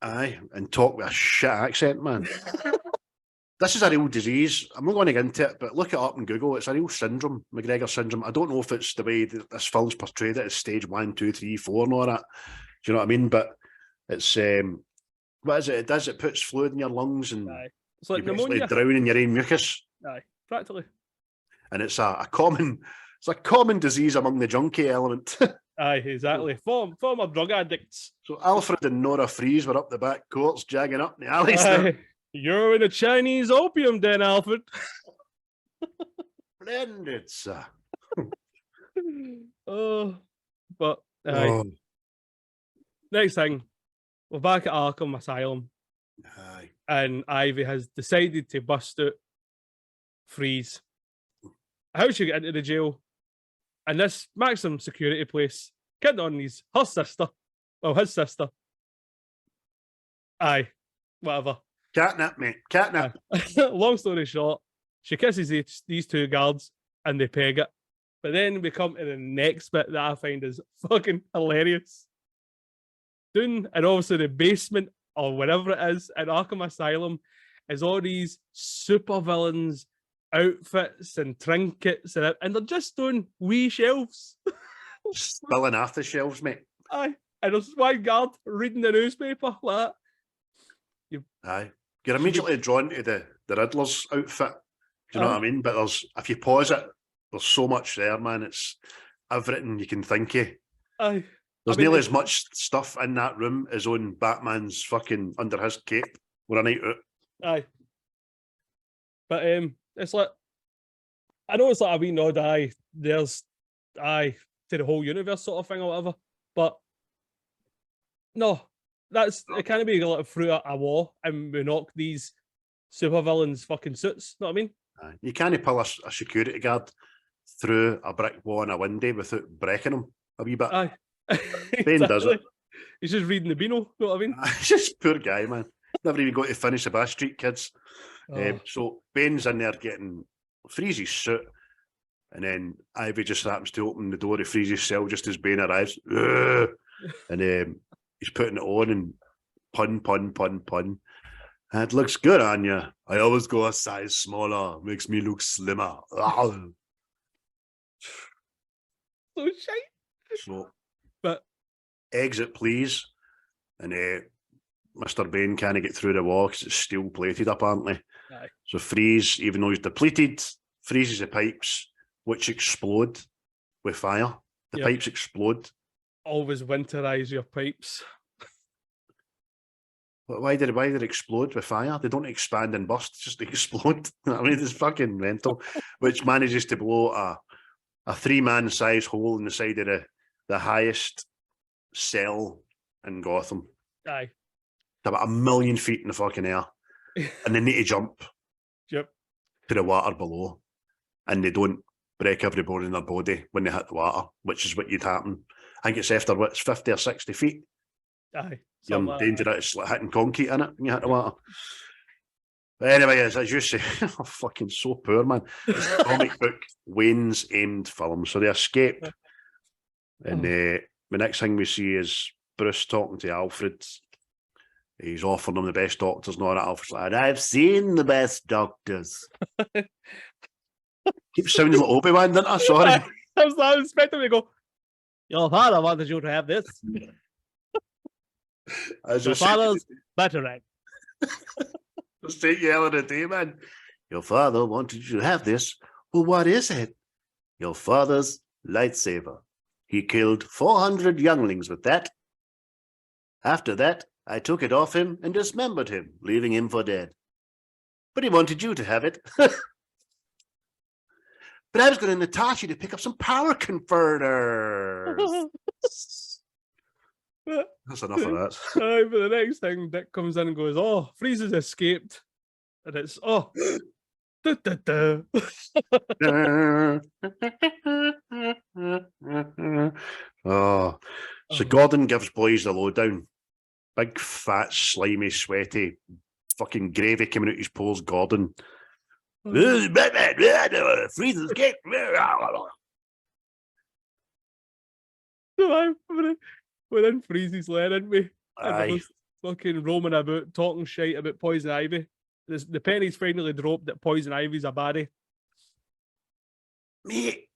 Aye, and talk with a shit accent, man. This is a real disease. I'm not going to get into it, but look it up on Google. It's a real syndrome, McGregor syndrome. I don't know if it's the way that this film's portrayed it as stage 1, 2, 3, 4 and all that. Do you know what I mean? But it's, what is it? It does, it puts fluid in your lungs and
it's like
you basically
pneumonia.
drown in your own mucus.
Aye, practically.
And it's a common disease among the junkie element.
Aye, exactly. Former drug addicts.
So Alfred and Nora Freeze were up the back courts, jagging up in the alleys.
You're in a Chinese opium den, Alfred.
Splendid, sir.
But next thing, we're back at Arkham Asylum.
Aye.
And Ivy has decided to bust out Freeze. How she get into the jail? And this maximum security place, kidding on his sister. Well, his sister. Aye, whatever.
Catnip, mate. Catnip.
Long story short, she kisses these two guards and they peg it. But then we come to the next bit that I find is fucking hilarious. Down and obviously the basement or whatever it is in Arkham Asylum is all these super villains, outfits and trinkets, and they're just doing wee shelves.
Spilling off the shelves, mate.
Aye. And there's one guard reading the newspaper like that.
Aye. You're immediately drawn to the Riddler's outfit. Do you know what I mean? But if you pause it, there's so much there, man. It's everything you can think of.
Aye.
There's nearly as much stuff in that room as on Batman's fucking under his cape with a night out.
Aye. But it's like, I know it's like a wee nod, there's to the whole universe sort of thing or whatever, but no, it can't be like through a wall and we knock these supervillains fucking suits, know what I mean?
You can't pull a security guard through a brick wall and a window without breaking him a wee bit.
Aye.
Bane does it.
He's just reading the Beano, know what I mean?
He's just poor guy, man. Never even got to finish the Bass Street Kids. So Bane's in there getting Freeze's suit, and then Ivy just happens to open the door of Freeze's cell just as Bane arrives. And he's putting it on and pun. It looks good on you. I always go a size smaller. Makes me look slimmer.
So shite.
So,
but
exit, please. And Mr. Bane can't get through the wall because it's steel plated, apparently.
Aye.
So Freeze, even though he's depleted, freezes the pipes, which explode with fire. The pipes explode.
Always winterize your pipes.
But why did it explode with fire? They don't expand and burst, just explode. I mean, it's fucking mental. Which manages to blow a 3-man size hole in the side of the highest cell in Gotham.
Aye.
They're about 1 million feet in the fucking air. And they need to jump
Yep.
to the water below. And they don't break every bone in their body when they hit the water, which is what you'd happen. I think it's after, it's 50 or 60 feet.
Aye.
You're in danger of hitting concrete in it when you hit the water. But anyway, as you say, oh, fucking so poor, man. It's a comic book Wayne's aimed film. So they escape. And the next thing we see is Bruce talking to Alfred. He's offering them the best doctors and all that. Alfred's like, I've seen the best doctors. Keeps sounding like Obi-Wan, doesn't I? Sorry.
I was expecting to go, your father wanted you to have this. Your father's veteran.
Let's take you out of the day, man. Your father wanted you to have this. Well, what is it? Your father's lightsaber. He killed 400 younglings with that. After that, I took it off him and dismembered him, leaving him for dead. But he wanted you to have it. But I was going to Natasha to pick up some power converters. That's enough of that.
But the next thing, Dick comes in and goes, oh, Frieza's escaped. And it's, oh.
Oh, so Gordon gives boys the lowdown. Big, fat, slimy, sweaty, fucking gravy coming out his pores, Gordon. Batman, Frieza's escape.
Within Freeze's lair, didn't we?
Aye.
And was fucking roaming about, talking shite about Poison Ivy. The penny's finally dropped that Poison Ivy's a baddie.
Mate,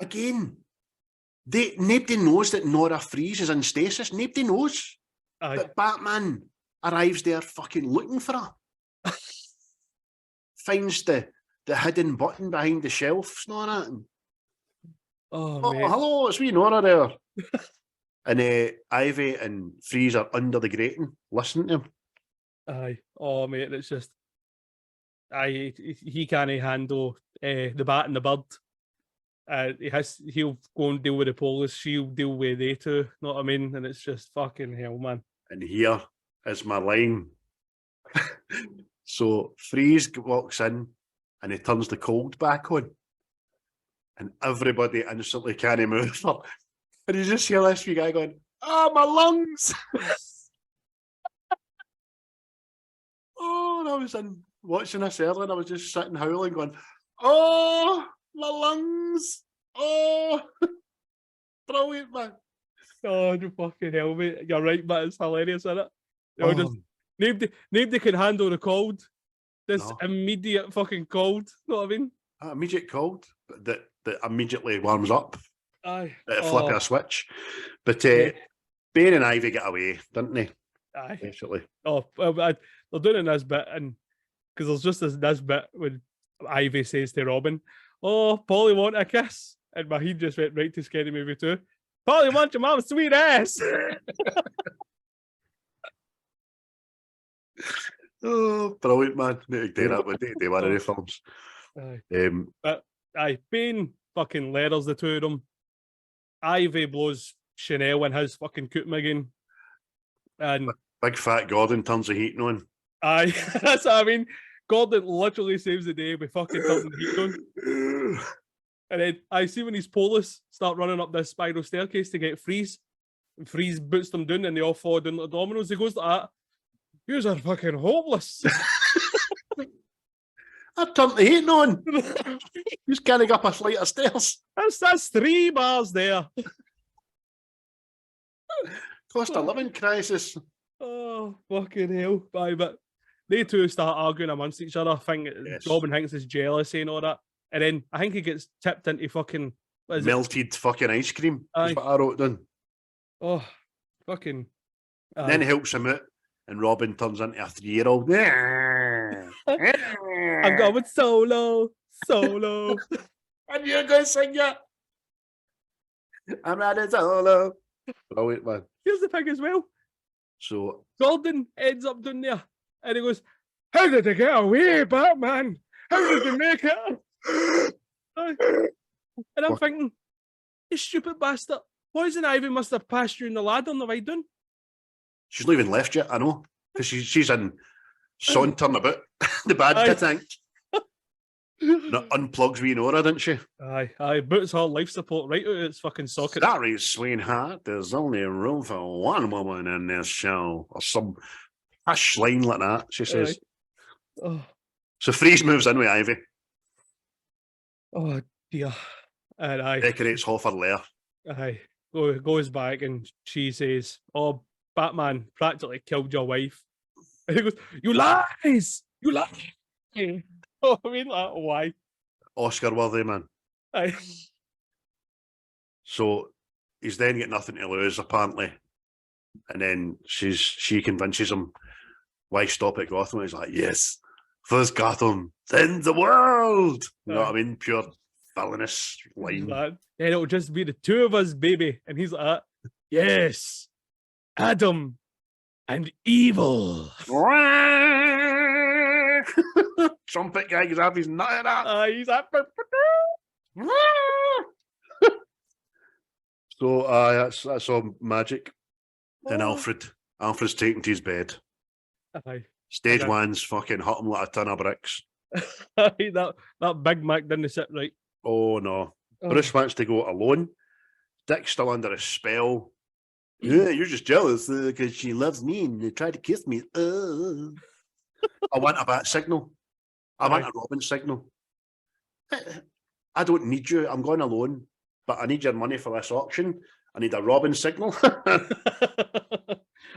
again, nobody knows that Nora Freeze is in stasis. Nobody knows.
Aye.
But Batman arrives there fucking looking for her. Finds the hidden button behind the shelf, and all that.
Oh, mate.
Hello, it's me, Nora there. And Ivy and Freeze are under the grating, listening to him.
Aye. Oh, mate, it's just... Aye, he can't handle the bat and the bird. He'll go and deal with the police, she'll deal with they two, know what I mean? And it's just fucking hell, man.
And here is my line. So Freeze walks in and he turns the cold back on. And everybody instantly can't move. And you just hear this wee guy going, oh, my lungs. Oh, and I was watching this earlier and I was just sitting howling going, oh, my lungs. Oh, brilliant, man.
Oh, fucking hell, mate. You're right, but it's hilarious, isn't it? You know, just, nobody can handle the cold. This immediate fucking cold, know what I mean?
Immediate cold that immediately warms up.
Aye.
Flip a switch. But Bane and Ivy get away, didn't they?
Aye.
Basically.
Oh, well, they're doing it in this bit, and because there's just this bit when Ivy says to Robin, oh, Polly want a kiss? And Mahid just went right to Scary Movie 2. Polly wants your mom's sweet ass.
Oh, brilliant, man. Need to do that with do one of the films.
Aye. But Bane fucking leathers the two of them. Ivy blows Chanel in his fucking coop again. And
big fat Gordon turns the heating on.
Aye, that's what I mean. Gordon literally saves the day by fucking turning the heat on. And then I see when these police start running up this spiral staircase to get Freeze. And Freeze boots them down and they all fall down like dominoes. He goes like that. Yous are fucking hopeless.
I turned the heating on. He's carrying up a flight of stairs.
That's 3 bars there.
Cost of living crisis.
Oh, fucking hell. Aye, but they two start arguing amongst each other. I think Robin thinks it's jealousy and all that. And then I think he gets tipped into fucking...
Melted fucking ice cream. That's what I wrote down.
Oh, fucking...
Then he helps him out. And Robin turns into a 3-year-old.
I'm going solo.
And you're going to sing it. I'm riding solo. Brilliant, man.
Here's the thing as well.
So
Gordon ends up down there. And he goes, how did they get away, Batman? How did they make it? And I'm thinking, you stupid bastard. Poison Ivy must have passed you in the ladder on the way down.
She's not even left yet, I know. Because she's in sauntering about the bad
Aye.
tank. Unplugs wee Nora, didn't she?
Aye. Boots her life support right out of its fucking socket.
Sorry, sweetheart. There's only room for one woman in this show. Or some hush line like that, she says.
Oh.
So Freeze moves in with Ivy.
Oh dear. And
Decorates half her lair.
Goes back and she says, "Oh, Batman practically killed your wife." And he goes, "You lies! You lie!" Oh, I mean, like, why?
Oscar worthy, man.
Aye.
So he's then got nothing to lose, apparently. And then she convinces him, why stop at Gotham? He's like, yes, first Gotham, then the world. You know what I mean? Pure villainous line.
Then it'll just be the two of us, baby. And he's like, yes, Adam and evil.
Trumpet guy is having his nut at that.
He's like,
so that's all magic. Then Alfred's taken to his bed. Stage one's fucking hit him like a ton of bricks.
that Big Mac didn't sit right.
Oh no. Bruce wants to go alone. Dick's still under a spell. Yeah, you're just jealous because she loves me and they tried to kiss me. I want a bat signal. I want a Robin signal. I don't need you. I'm going alone, but I need your money for this auction. I need a Robin signal.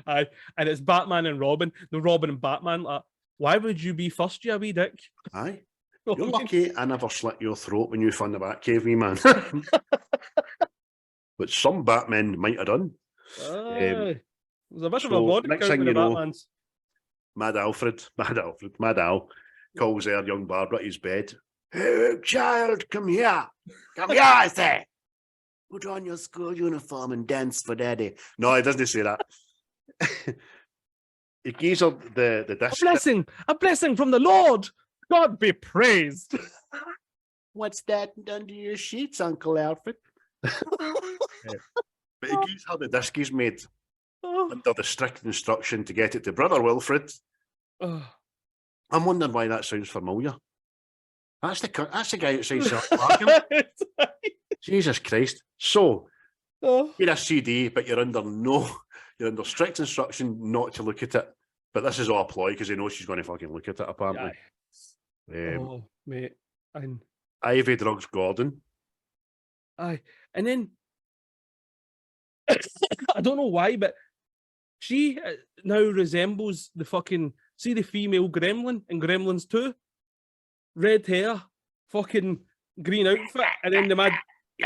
Aye, and it's Batman and Robin. The Robin and Batman. Like, why would you be first, you wee dick?
Aye. You're lucky I never slit your throat when you found the Batcave, wee man. But some Batmen might have done.
There's a bit of a body
next
count
thing
with the
you know,
Batmans.
Mad Al calls her young Barbara at his bed. Hey, child, come here. Come here, I say. Put on your school uniform and dance for daddy. No, he doesn't say that. He gives her the disc.
A blessing from the Lord. God be praised.
What's that under your sheets, Uncle Alfred? But he gives her the disc he's made under the strict instruction to get it to Brother Wilfred. I'm wondering why that sounds familiar. That's the guy outside South Jesus Christ. So, you're a CD, but you're under strict instruction not to look at it. But this is all a ploy because he knows she's going to fucking look at it, apparently.
Mate. And
Ivy drugs Gordon.
Aye. And then, I don't know why, but she now resembles the fucking, see the female gremlin in Gremlins 2? Red hair, fucking green outfit, and then the mad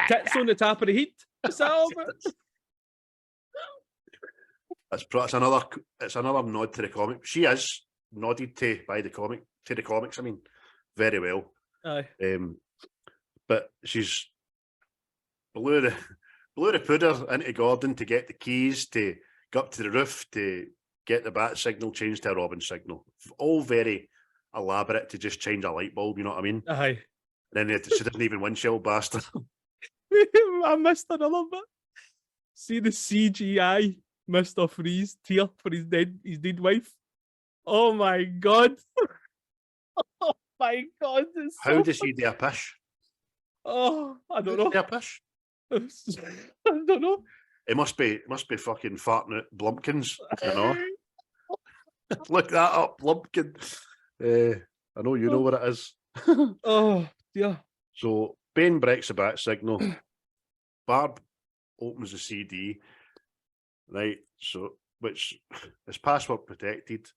tits on the top of the heat. What's that all about?
It's another nod to the comic. She is nodded to the comics, I mean, very well.
Aye.
But she's blew the powder into Gordon to get the keys to go up to the roof to get the bat signal changed to a Robin signal. All very elaborate to just change a light bulb, you know what I mean?
Aye.
And then she didn't even windshield bastard.
I missed another bit. See the CGI Mr. Freeze tear for his dead wife. Oh my god. Oh my god.
How does he do a pish?
Oh, I don't know.
A pish?
I don't know.
It must be fucking farting out Blumpkins, you know. Look that up, Blumpkin. I know you know what it is.
Oh dear.
So Bane breaks the bat signal. Barb opens the CD, right? So which is password protected,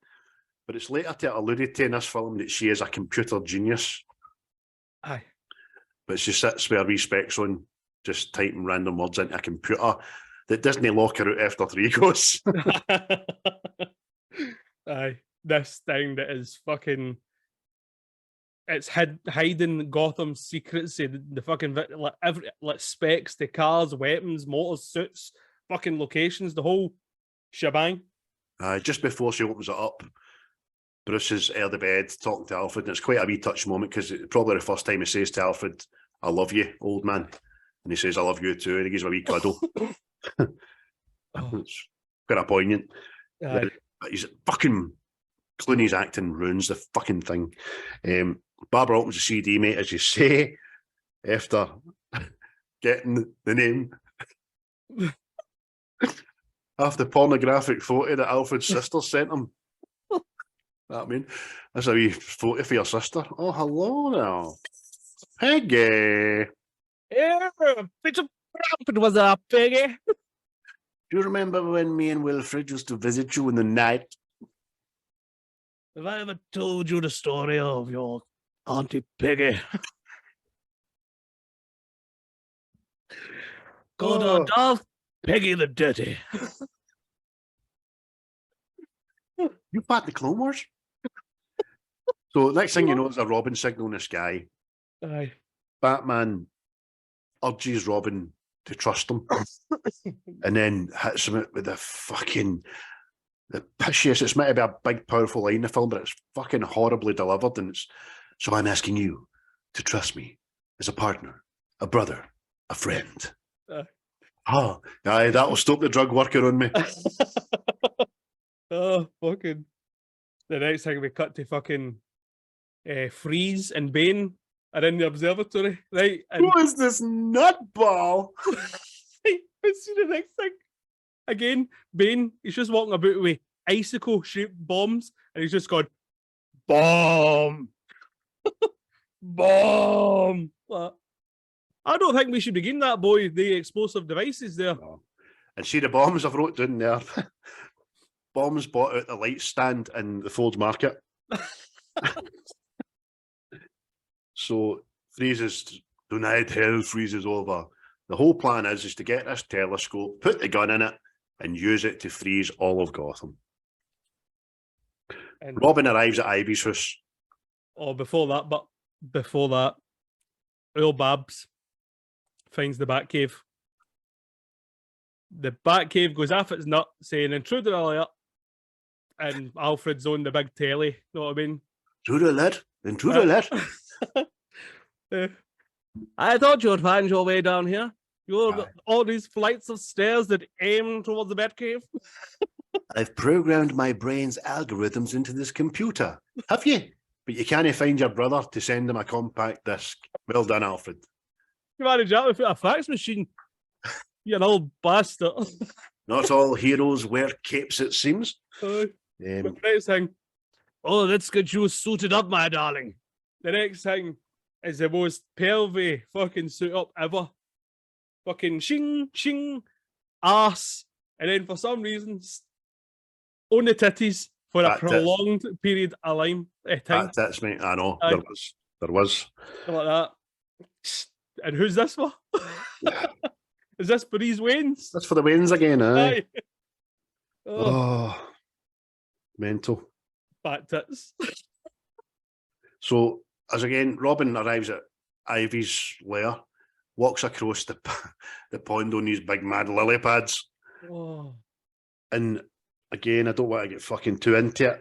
but it's later to alluded to in this film that she is a computer genius.
Aye.
But she sits with her wee specs on, just typing random words into a computer that doesn't lock her out after 3 goes.
Aye. This thing that is fucking, it's hiding Gotham's secrets, the fucking like specs, the cars, weapons, motors, suits, fucking locations, the whole shebang.
Just before she opens it up, Bruce is out of the bed talking to Alfred, and it's quite a wee touch moment because it's probably the first time he says to Alfred, "I love you, old man." And he says, I love you too. And he gives him a wee cuddle.
Oh,
It's kind of poignant.
aye.
But he's fucking... Clooney's acting ruins the fucking thing. Barbara opens the CD, mate, as you say, after getting the name of the pornographic photo that Alfred's sister sent him. That mean, that's a wee photo for your sister. Oh, hello now. Peggy.
Yeah, bit of it was a Peggy.
Do you remember when me and Wilfred used to visit you in the night?
Have I ever told you the story of your Auntie Peggy? Called her Darth Peggy the Dirty.
You part the Clone Wars? So next thing you know, there's a Robin signal in the sky.
Aye.
Batman urges Robin to trust him and then hits him with the pishiest. It's meant to be a big, powerful line in the film, but it's fucking horribly delivered. And it's, so I'm asking you to trust me as a partner, a brother, a friend. Oh, aye, that'll stop the drug worker on me.
Oh, fucking. The next thing we cut to fucking Freeze and Bane are in the observatory, right? And
Who is this nutball?
let's see the next thing. Again, Bane, he's just walking about with icicle-shaped bombs, and he's just gone, bomb! Bomb! What? I don't think we should begin that, boy. The explosive devices there.
No. And see the bombs I've wrote down there. Bombs bought out the light stand in the Ford's Market. So freezes, tonight hell freezes over. The whole plan is to get this telescope, put the gun in it, and use it to freeze all of Gotham.
And,
Robin arrives at Ivy's house.
oh, before that, Earl Babs finds the Batcave. The Batcave goes off its nut, saying intruder alert, and Alfred's on the big telly. Know what I mean?
Intruder alert.
I thought you would find your way down here.
Aye.
All these flights of stairs that aim towards the Batcave.
I've programmed my brain's algorithms into this computer. Have you? But you can't find your brother to send him a compact disc. Well done, Alfred.
You managed that without a fax machine. You an old bastard.
Not all heroes wear capes, it seems.
But the next thing, oh, let's get you suited up, my darling. The next thing is the most pervy fucking suit up ever. Fucking shing, shing, arse. And then for some reason, on the titties for a prolonged period of time.
That's me. I know. There was.
Like that. And who's this for? Is this for these Waynes?
That's for the Waynes again, aye.
Aye.
Oh, mental.
Fat tits.
So, as again, Robin arrives at Ivy's lair, walks across the pond on these big mad lily pads.
Oh.
And again, I don't want to get fucking too into it.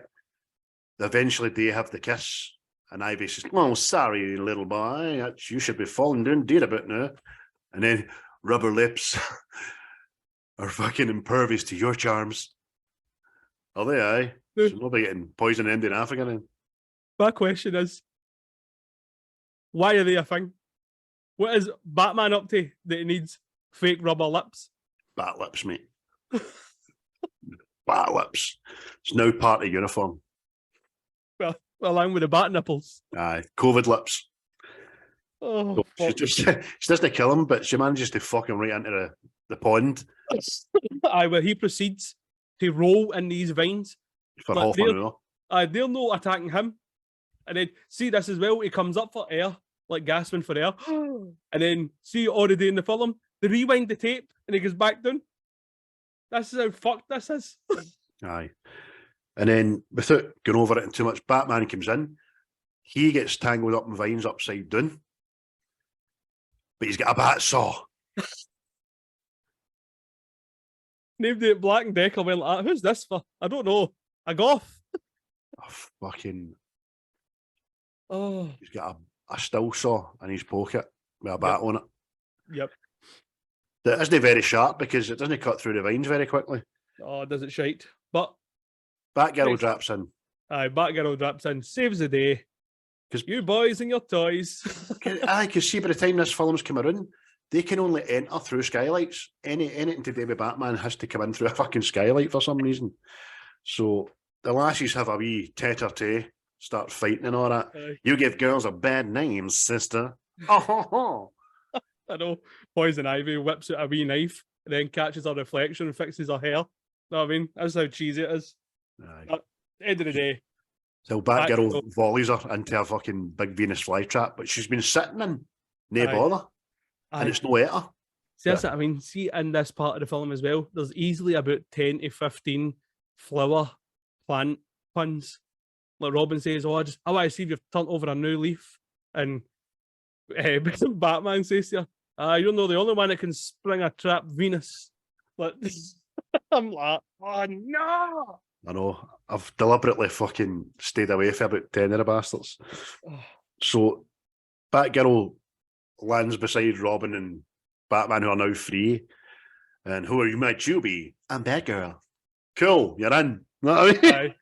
Eventually, they have the kiss. And Ivy says, oh, sorry, little boy. You should be falling down dead a bit now. And then rubber lips are fucking impervious to your charms. Are they, aye?
No.
So nobody getting poison ended in Africa then.
My question is, why are they a thing? What is Batman up to that he needs fake rubber lips?
Bat lips, mate. Bat lips. It's now part of uniform.
Well, along with the bat nipples.
Aye, COVID lips.
Oh,
so she doesn't kill him, but she manages to fuck him right into the pond.
Aye, where he proceeds to roll in these vines.
For half an hour.
Aye, they're not attacking him. And then, see this as well, he comes up for air, like gasping for air. And then, see already in the film, they rewind the tape and he goes back down. This is how fucked this is.
Aye. And then, without going over it too much, Batman comes in. He gets tangled up in vines upside down. But he's got a bat saw.
Named it Black and Decker went like that. Who's this for? I don't know. A goth.
A fucking...
Oh.
He's got a still saw in his pocket with a bat on it.
Yep.
That isn't very sharp because it doesn't cut through the vines very quickly.
Oh, does it shite? But
Batgirl drops in.
aye, Batgirl drops in, saves the day.
'Cause-
You boys and your toys.
Aye, because see, by the time this film's come around, they can only enter through skylights. Anything to do with Batman has to come in through a fucking skylight for some reason. So the lassies have a wee tete-a-tete, start fighting and all that.
Aye.
You give girls a bad name, sister. Oh,
I know. Poison Ivy whips out a wee knife, and then catches her reflection and fixes her hair. Know what I mean? That's how cheesy it is.
Aye.
End of the day.
So Batgirl
Batgirl.
volleys her into a fucking big Venus flytrap, but she's been sitting in, no
Aye.
bother,
Aye.
and it's no at her.
See, that's it. I mean, see, in this part of the film as well, there's easily about 10 to 15 flower plant puns. Like Robin says, oh, I want to see if you've turned over a new leaf. And Batman says to her, you're not the only one that can spring a trap Venus. Like, I'm like, oh, no.
I know. I've deliberately fucking stayed away for about 10 of the bastards. So Batgirl lands beside Robin and Batman, who are now free. And who are you, might you be? I'm Batgirl. Cool, you're in. Know what I mean?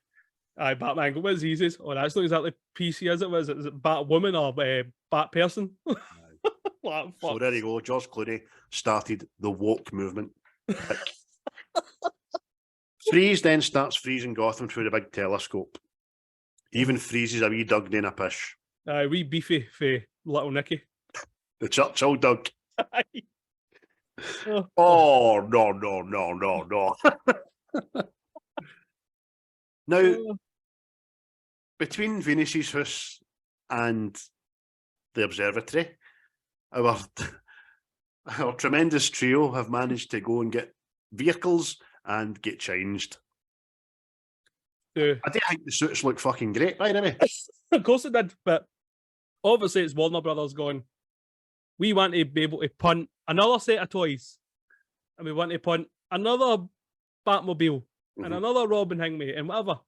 Aye, Batman, what does he say? Oh, that's not exactly PC, is it? Is it Batwoman or Bat person? Like,
So there you go. George Clooney started the woke movement. Freeze then starts freezing Gotham through the big telescope. He even freezes a wee Doug in a pish.
Aye, wee beefy for little Nicky.
The Churchill Doug.
Aye.
Oh, no. Now, between Venus's house and the observatory, our tremendous trio have managed to go and get vehicles and get changed. I do think the suits look fucking great, by the way.
Of course it did, but obviously it's Warner Brothers going, we want to be able to punt another set of toys, and we want to punt another Batmobile and another Robin Hingmate and whatever.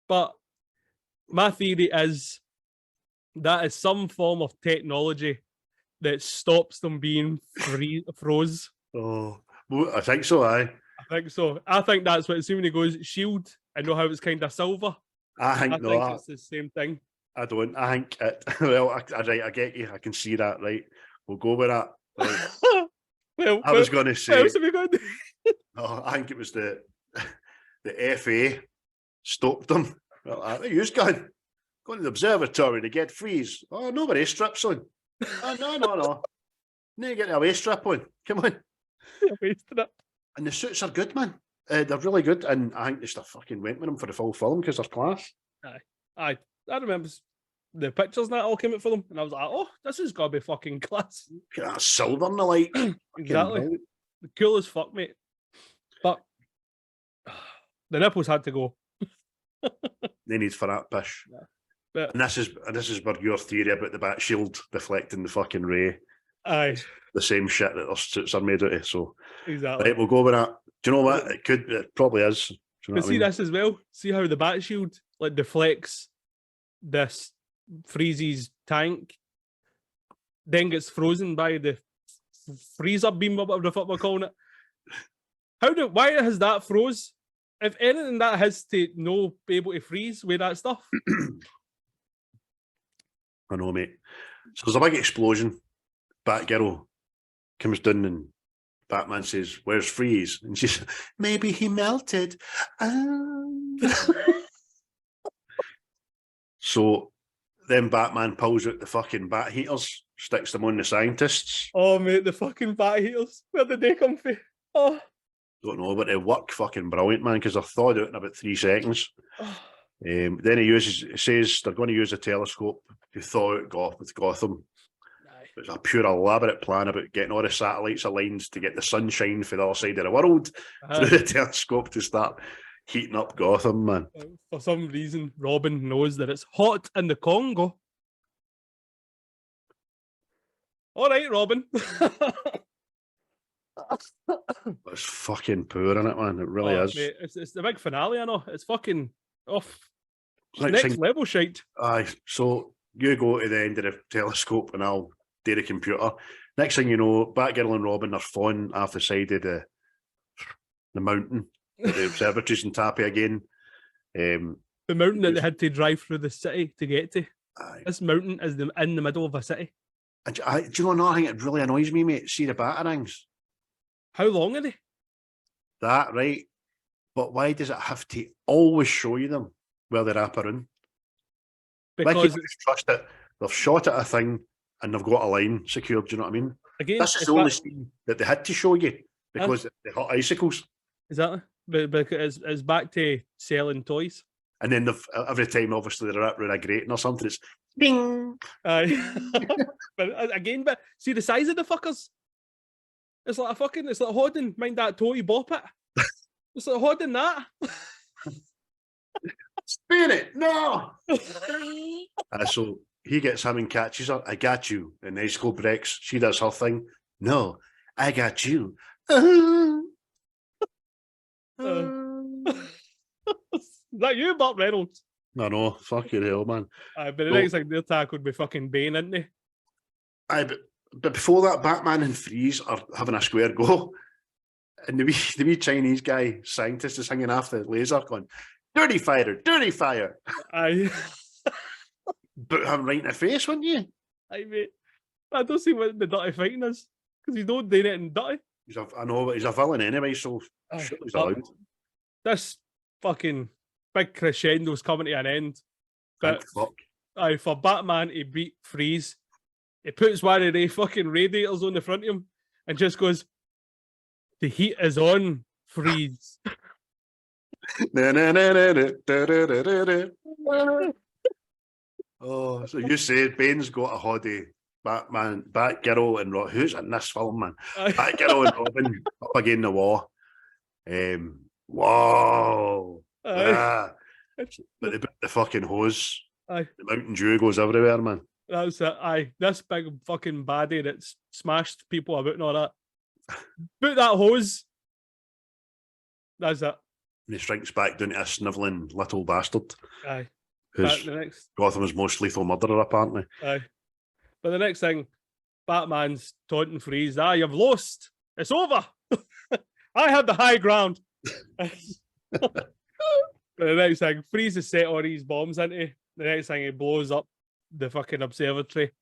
But my theory is that is some form of technology that stops them being froze.
Oh, well, I think so, aye.
I think so. I think that's what, as soon as he goes shield, I know how it's kind of silver.
I think
it's the same thing.
I don't. I think it. Well, I get you. I can see that. Right, we'll go with that. Right.
Well,
I was going to say.
What else have we got?
Oh, I think it was the FA stopped them. Well, you going to the observatory to get freeze. Oh, nobody strips on. Oh, no. No, get a waist strip on. Come on. And the suits are good, man. They're really good, and I think they just fucking went with them for the full film because they're class.
Aye. I remember the pictures and that all came out for them, and I was like, oh, this has got to be fucking class.
Look at that silver in the light.
Exactly. Cool as fuck, mate. But the nipples had to go.
They need for that pish.
Yeah. But,
and this is where your theory about the bat shield deflecting the fucking ray.
Aye.
The same shit that their suits are made out of. So
exactly.
Right, we'll go with that. Do you know what? It probably is. Do you know
but see this as well. See how the bat shield like deflects this freezes tank, then gets frozen by the freezer beam, whatever the fuck we're calling it. Why has that froze? If anything, that has to be able to freeze with that stuff.
I know, mate. So there's a big explosion. Batgirl comes down and Batman says, "Where's Freeze?" And she says, "Maybe he melted." So then Batman pulls out the fucking bat heaters, sticks them on the scientists.
Oh, mate, the fucking bat heaters. Where did they come from? Oh.
Don't know, but they work fucking brilliant, man, because they're thawed out in about 3 seconds. Then he says they're going to use a telescope to thaw out Gotham. It's a pure elaborate plan about getting all the satellites aligned to get the sunshine for the other side of the world through the telescope to start heating up Gotham, man.
For some reason, Robin knows that it's hot in the Congo. All right, Robin.
It's fucking poor, isn't it, man? It really is.
Mate, it's the big finale, I know. It's fucking next level shite.
Aye, so you go to the end of the telescope and I'll do the computer. Next thing you know, Batgirl and Robin are falling off the side of the mountain, the observatories in Tappy again.
The mountain that they had to drive through the city to get to. This mountain is in the middle of a city.
Do you know another thing that really annoys me, mate? See the batarangs.
How long are they?
That, right? But why does it have to always show you them where they're up around? Because why can't you just trust it? They've shot at a thing and they've got a line secured, do you know what I mean? Again, this is the only scene that they had to show you because they hot icicles.
Exactly. But it's back to selling toys.
And then every time, obviously, they're around a grating or something, it's ding.
But see the size of the fuckers? It's like it's like holding, mind that toy bop it. It's like holding that.
Spin it, no. So he gets him and catches her. I got you. And the icicle breaks. She does her thing. No, I got you.
Is that you, Burt Reynolds?
No, fuck your hell, man.
But the next thing they're tackled by fucking Bane, isn't they?
But before that, Batman and Freeze are having a square go. And the wee Chinese guy, scientist, is hanging off the laser going, dirty fire, dirty fire. But him right in the face, wouldn't you?
Mate, I don't see what the dirty fighting is. Because he's not doing anything dirty.
I know, but he's a villain anyway, so sure he's allowed.
This fucking big crescendo's coming to an end. But for Batman to beat Freeze, he puts one of the fucking radiators on the front of him and just goes, the heat is on, Freeze.
Oh, so you said Bane's got a hoddy. Batman, Batgirl, and who's in this film, man? Batgirl and Robin up against the wall. Wow. But they put the fucking hose. The Mountain Dew goes everywhere, man.
That's it. This big fucking baddie that's smashed people about and all that. Put that hose. That's it.
And he shrinks back down to a snivelling little bastard. Who's Gotham's most lethal murderer, apparently.
But the next thing, Batman's taunting Freeze. You've lost. It's over. I have the high ground. But the next thing, Freeze has set all these bombs into. The next thing, he blows up the fucking observatory.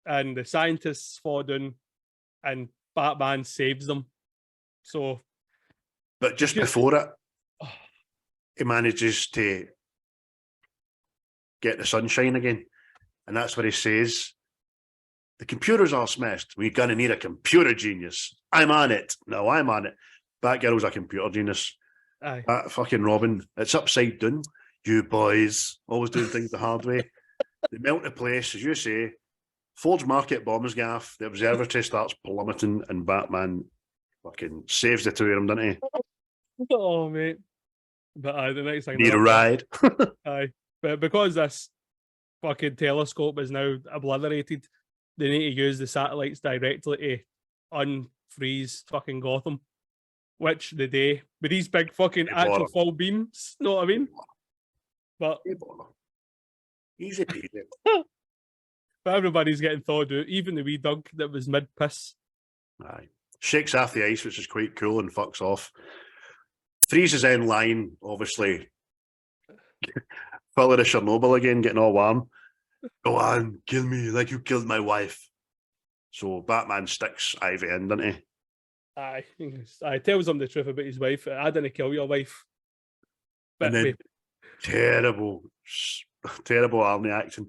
And the scientists fall down. And Batman saves them.
But just before it, he manages to get the sunshine again. And that's what he says. The computers are smashed. We're going to need a computer genius. I'm on it. No, I'm on it. Batgirl's a computer genius. That fucking Robin, it's upside down. You boys, always doing things the hard way. They melt the place, as you say. Forge Market bombs gaff. The observatory starts plummeting and Batman fucking saves the two of them, doesn't he?
Oh, mate. But the next thing...
Need a ride?
But because this fucking telescope is now obliterated, they need to use the satellites directly to unfreeze fucking Gotham. Which they do with these big fucking actual full beams. Know what I mean? But
easy peasy.
But everybody's getting thawed out. Even the wee dog that was mid-piss.
Shakes off the ice, which is quite cool, and fucks off. Freeze is in line, obviously. Full of Chernobyl again, getting all warm. Go on, kill me like you killed my wife. So Batman sticks Ivy in, doesn't he?
Tells him the truth about his wife. I didn't kill your wife. But
and then terrible Arnie action.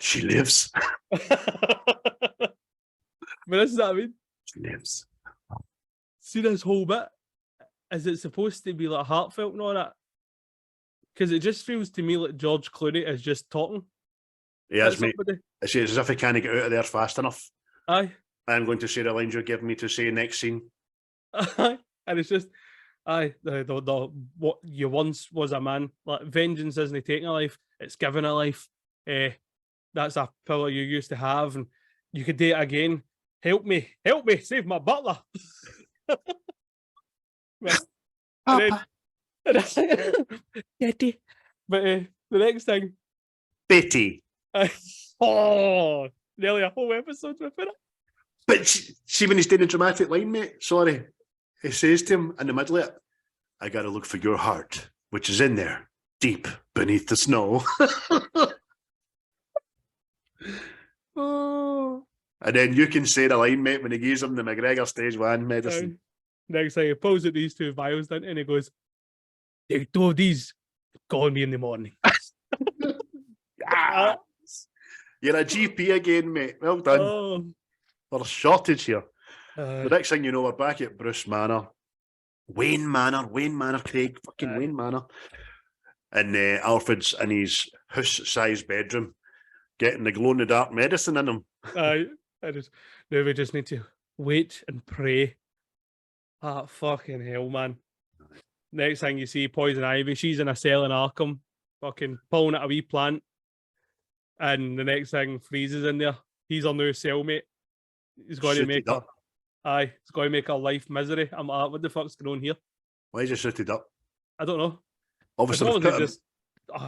She lives.
But this is what I mean.
She lives.
See this whole bit? Is it supposed to be like heartfelt and all that? Because it just feels to me like George Clooney is just talking.
He is, mate. It's as if he can't get out of there fast enough.
Aye.
I'm going to say the lines you're giving me to say next scene.
Aye. And it's just, the what you once was a man. Like, vengeance isn't taking a life, it's giving a life. That's a power you used to have, and you could do it again. Help me, save my butler. Betty. But the next thing,
Betty.
Oh, nearly a whole episode with it.
But see when he's doing a dramatic line, mate, sorry, he says to him in the middle of it, I got to look for your heart, which is in there, deep beneath the snow.
Oh.
And then you can say the line, mate, when he gives him the McGregor stage 1 medicine.
Next thing he pulls out these 2 vials, down, and he goes, "Take 2 of these, call me in the morning."
You're a GP again, mate. Well done.
Oh.
There's a shortage here. The next thing you know, we're back at Bruce Manor. Wayne Manor, Craig. Fucking Wayne Manor. And Alfred's in his house-sized bedroom, getting the glow-in-the-dark medicine in him.
Now we just need to wait and pray. Ah, fucking hell, man. Next thing you see, Poison Ivy, she's in a cell in Arkham, fucking pulling at a wee plant. And the next thing, Freeze's in there. He's our new cellmate. He's going to make her. Aye, he's going to make her life misery. I'm like, what the fuck's going on here?
Why is he suited up?
I don't know.
Obviously,
As long as it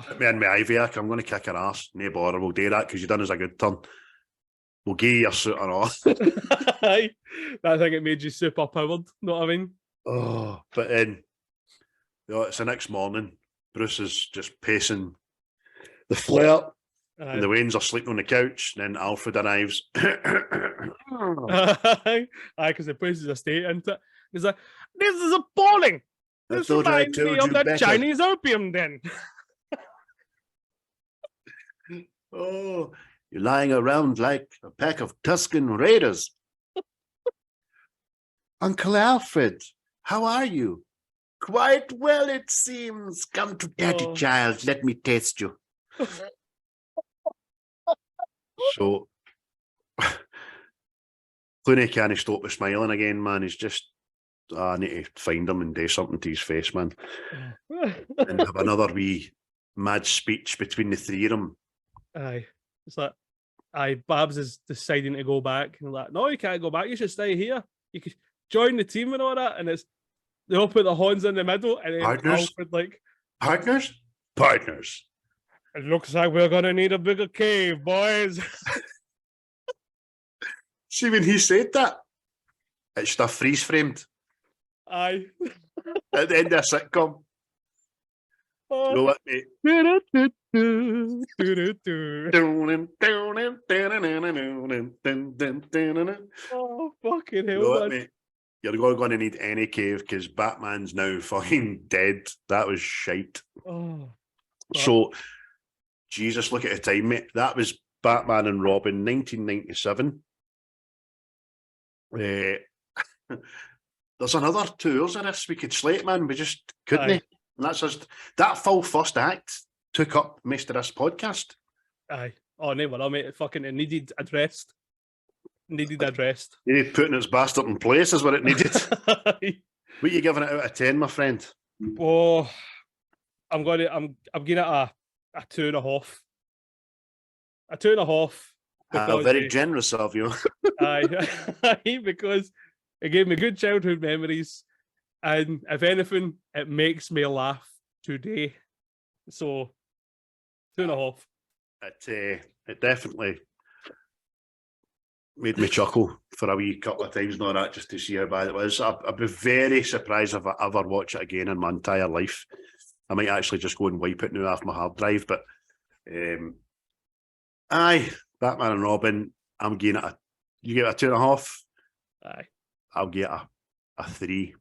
put me in my Ivy, I'm going to kick her ass. No bother, we'll do that because you've done us a good turn. We'll give you your suit and all.
Aye, that thing it made you super powered. Know what I mean?
Oh, but then, it's the next morning. Bruce is just pacing the flat. And the Waynes are sleeping on the couch. Then Alfred arrives.
Aye, because he puts his estate into it. He's like, "This is appalling. This reminds me of that Chinese opium den."
Oh, you're lying around like a pack of Tuscan raiders. Uncle Alfred, how are you? Quite well, it seems. Come to daddy, child. Let me taste you. So, Clooney can't stop with smiling again, man. He's just, I need to find him and do something to his face, man. And have another wee mad speech between the 3 of them.
Aye. It's like, Babs is deciding to go back. And like, no, you can't go back. You should stay here. You could join the team and all that. And they all put the horns in the middle. And then Alfred like...
Partners? Partners.
It looks like we're going to need a bigger cave, boys.
See, when he said that, it's just a freeze framed.
Aye.
At the end of a sitcom. No, what, mate?
Oh, fucking hell,
no, mate? You're going to need any cave because Batman's now fucking dead. That was shite.
Oh,
so... Jesus, look at the time, mate. That was Batman and Robin, 1997. There's another 2 hours of this we could slate, man. We just couldn't. And that's just that full first act took up most of this podcast.
Aye. Oh, never, mate. It needed addressed. Needed
putting its bastard in place is what it needed. What are you giving it out of 10, my friend?
Oh, I'm giving it a 2.5. A 2.5.
Very generous of you.
Aye, because it gave me good childhood memories, and if anything, it makes me laugh today. So, 2.5.
It definitely made me chuckle for a wee couple of times, not that, just to see how bad it was. I'd be very surprised if I ever watch it again in my entire life. I might actually just go and wipe it now off my hard drive, but aye, Batman and Robin, I'm giving it you get a 2.5?
Aye.
I'll get a 3.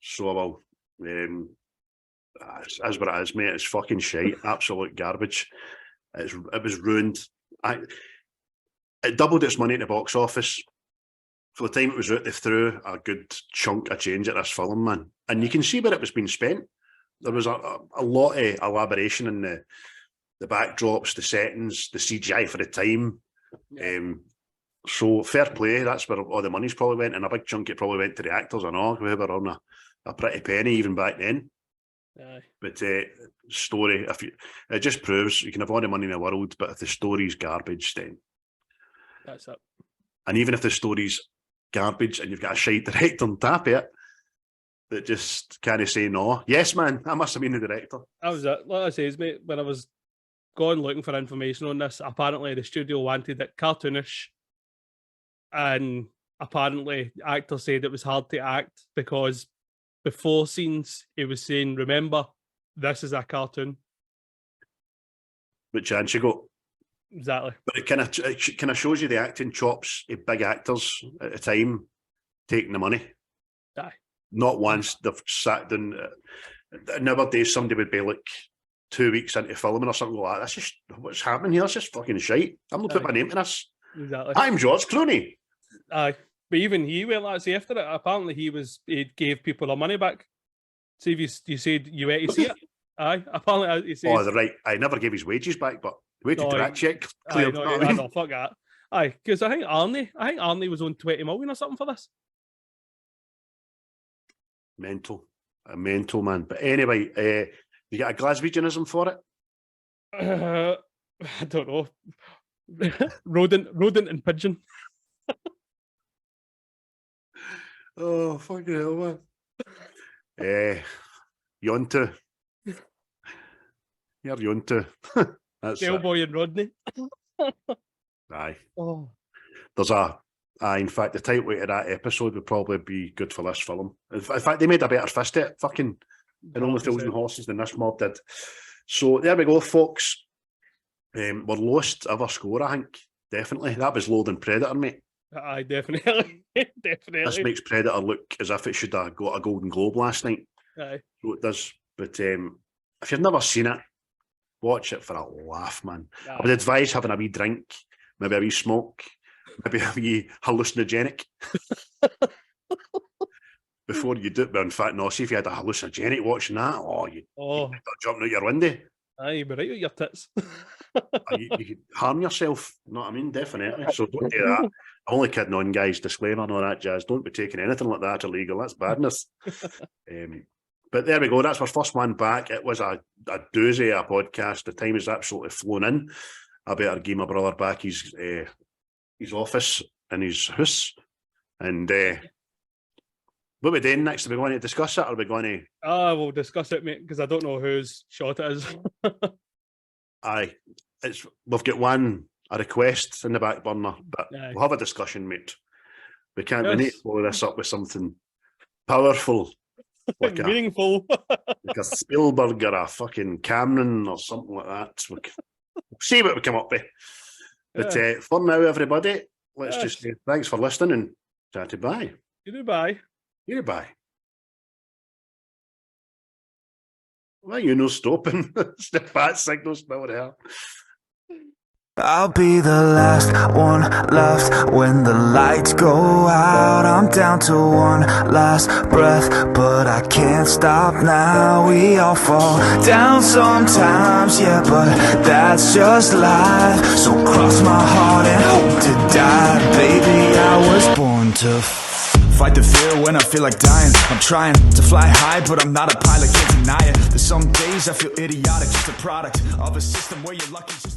So I will. As what it is, mate. It's fucking shite. Absolute garbage. It was ruined. It doubled its money at the box office. For the time it was out, they threw a good chunk of change at this film, man. And you can see where it was being spent. There was a lot of elaboration in the backdrops, the settings, the CGI for the time. Yeah. So fair play. That's where all the money's probably went, and a big chunk it probably went to the actors and all. We were on a pretty penny even back then.
Aye.
But story, it just proves you can have all the money in the world, but if the story's garbage, then
that's it.
And even if the story's garbage and you've got a shite director on top of it that just can't say no. Yes, man, I must have been the director.
That was it. Like I says, mate, when I was gone looking for information on this. Apparently, the studio wanted it cartoonish, and apparently, the actor said it was hard to act because before scenes, he was saying, "Remember, this is a cartoon."
What chance you got?
Exactly.
But it kind of shows you the acting chops of big actors at the time taking the money.
Aye.
Not once they've sat down. Nowadays, somebody would be like 2 weeks into filming or something like that. That's just what's happening here. That's just fucking shite. I'm not putting my name to this.
Exactly.
I'm George Clooney.
Aye. But even he went like after it. Apparently, he gave people their money back. See if you said you went to see it. Aye. Apparently, he says.
Oh, right. I never gave his wages back, but waited to that check cleared.
No, fuck that. Aye, because I think Arnie was on 20 million or something for this.
A mental man. But anyway, you got a Glaswegianism for it?
I don't know. rodent and pigeon.
Oh, fucking hell, man. Yontu. You're Yontu. That's
Boy and Rodney.
Aye.
Oh.
There's in fact, the title of that episode would probably be good for this film. In fact, they made a better fist at it, fucking in Only Fools and Horses than this mob did. So there we go, folks. We're lowest ever score, I think. Definitely. That was lower than Predator, mate.
Aye, definitely. Definitely.
This makes Predator look as if it should have got a Golden Globe last night.
Aye.
So it does. But if you've never seen it, watch it for a laugh, man.
Aye.
I would advise having a wee drink, maybe a wee smoke, maybe a wee hallucinogenic before you do it. But in fact, no, see if you had a hallucinogenic watching that, you'd jumping out your window.
Aye, you'd be right with your tits.
you could harm yourself, you know what I mean? Definitely. So don't do that. I'm only kidding on, guys. Disclaimer and all that jazz. Don't be taking anything like that illegal. That's badness. But there we go. That's our first one back. It was a doozy of a podcast. The time has absolutely flown in. I better give my brother back his office and his house. And what are we doing next? Are we going to discuss it, or are we going to...
we'll discuss it, mate, because I don't know whose shot it is.
Aye. We've got a request in the back burner, but we'll have a discussion, mate. We need to follow this up with something powerful. Like
meaningful.
Like a Spielberg or a fucking Cameron or something like that. We'll see what we come up with. But for now, everybody, let's just say thanks for listening and chatty bye.
Goodbye.
Goodbye. Why are you no stopping? It's the fat signal still there.
I'll be the last one left when the lights go out. I'm down to one last breath, but I can't stop now. We all fall down sometimes, yeah, but that's just life. So cross my heart and hope to die. Baby, I was born to fight the fear when I feel like dying. I'm trying to fly high, but I'm not a pilot, can't deny it. There's some days I feel idiotic, just a product of a system where you're lucky just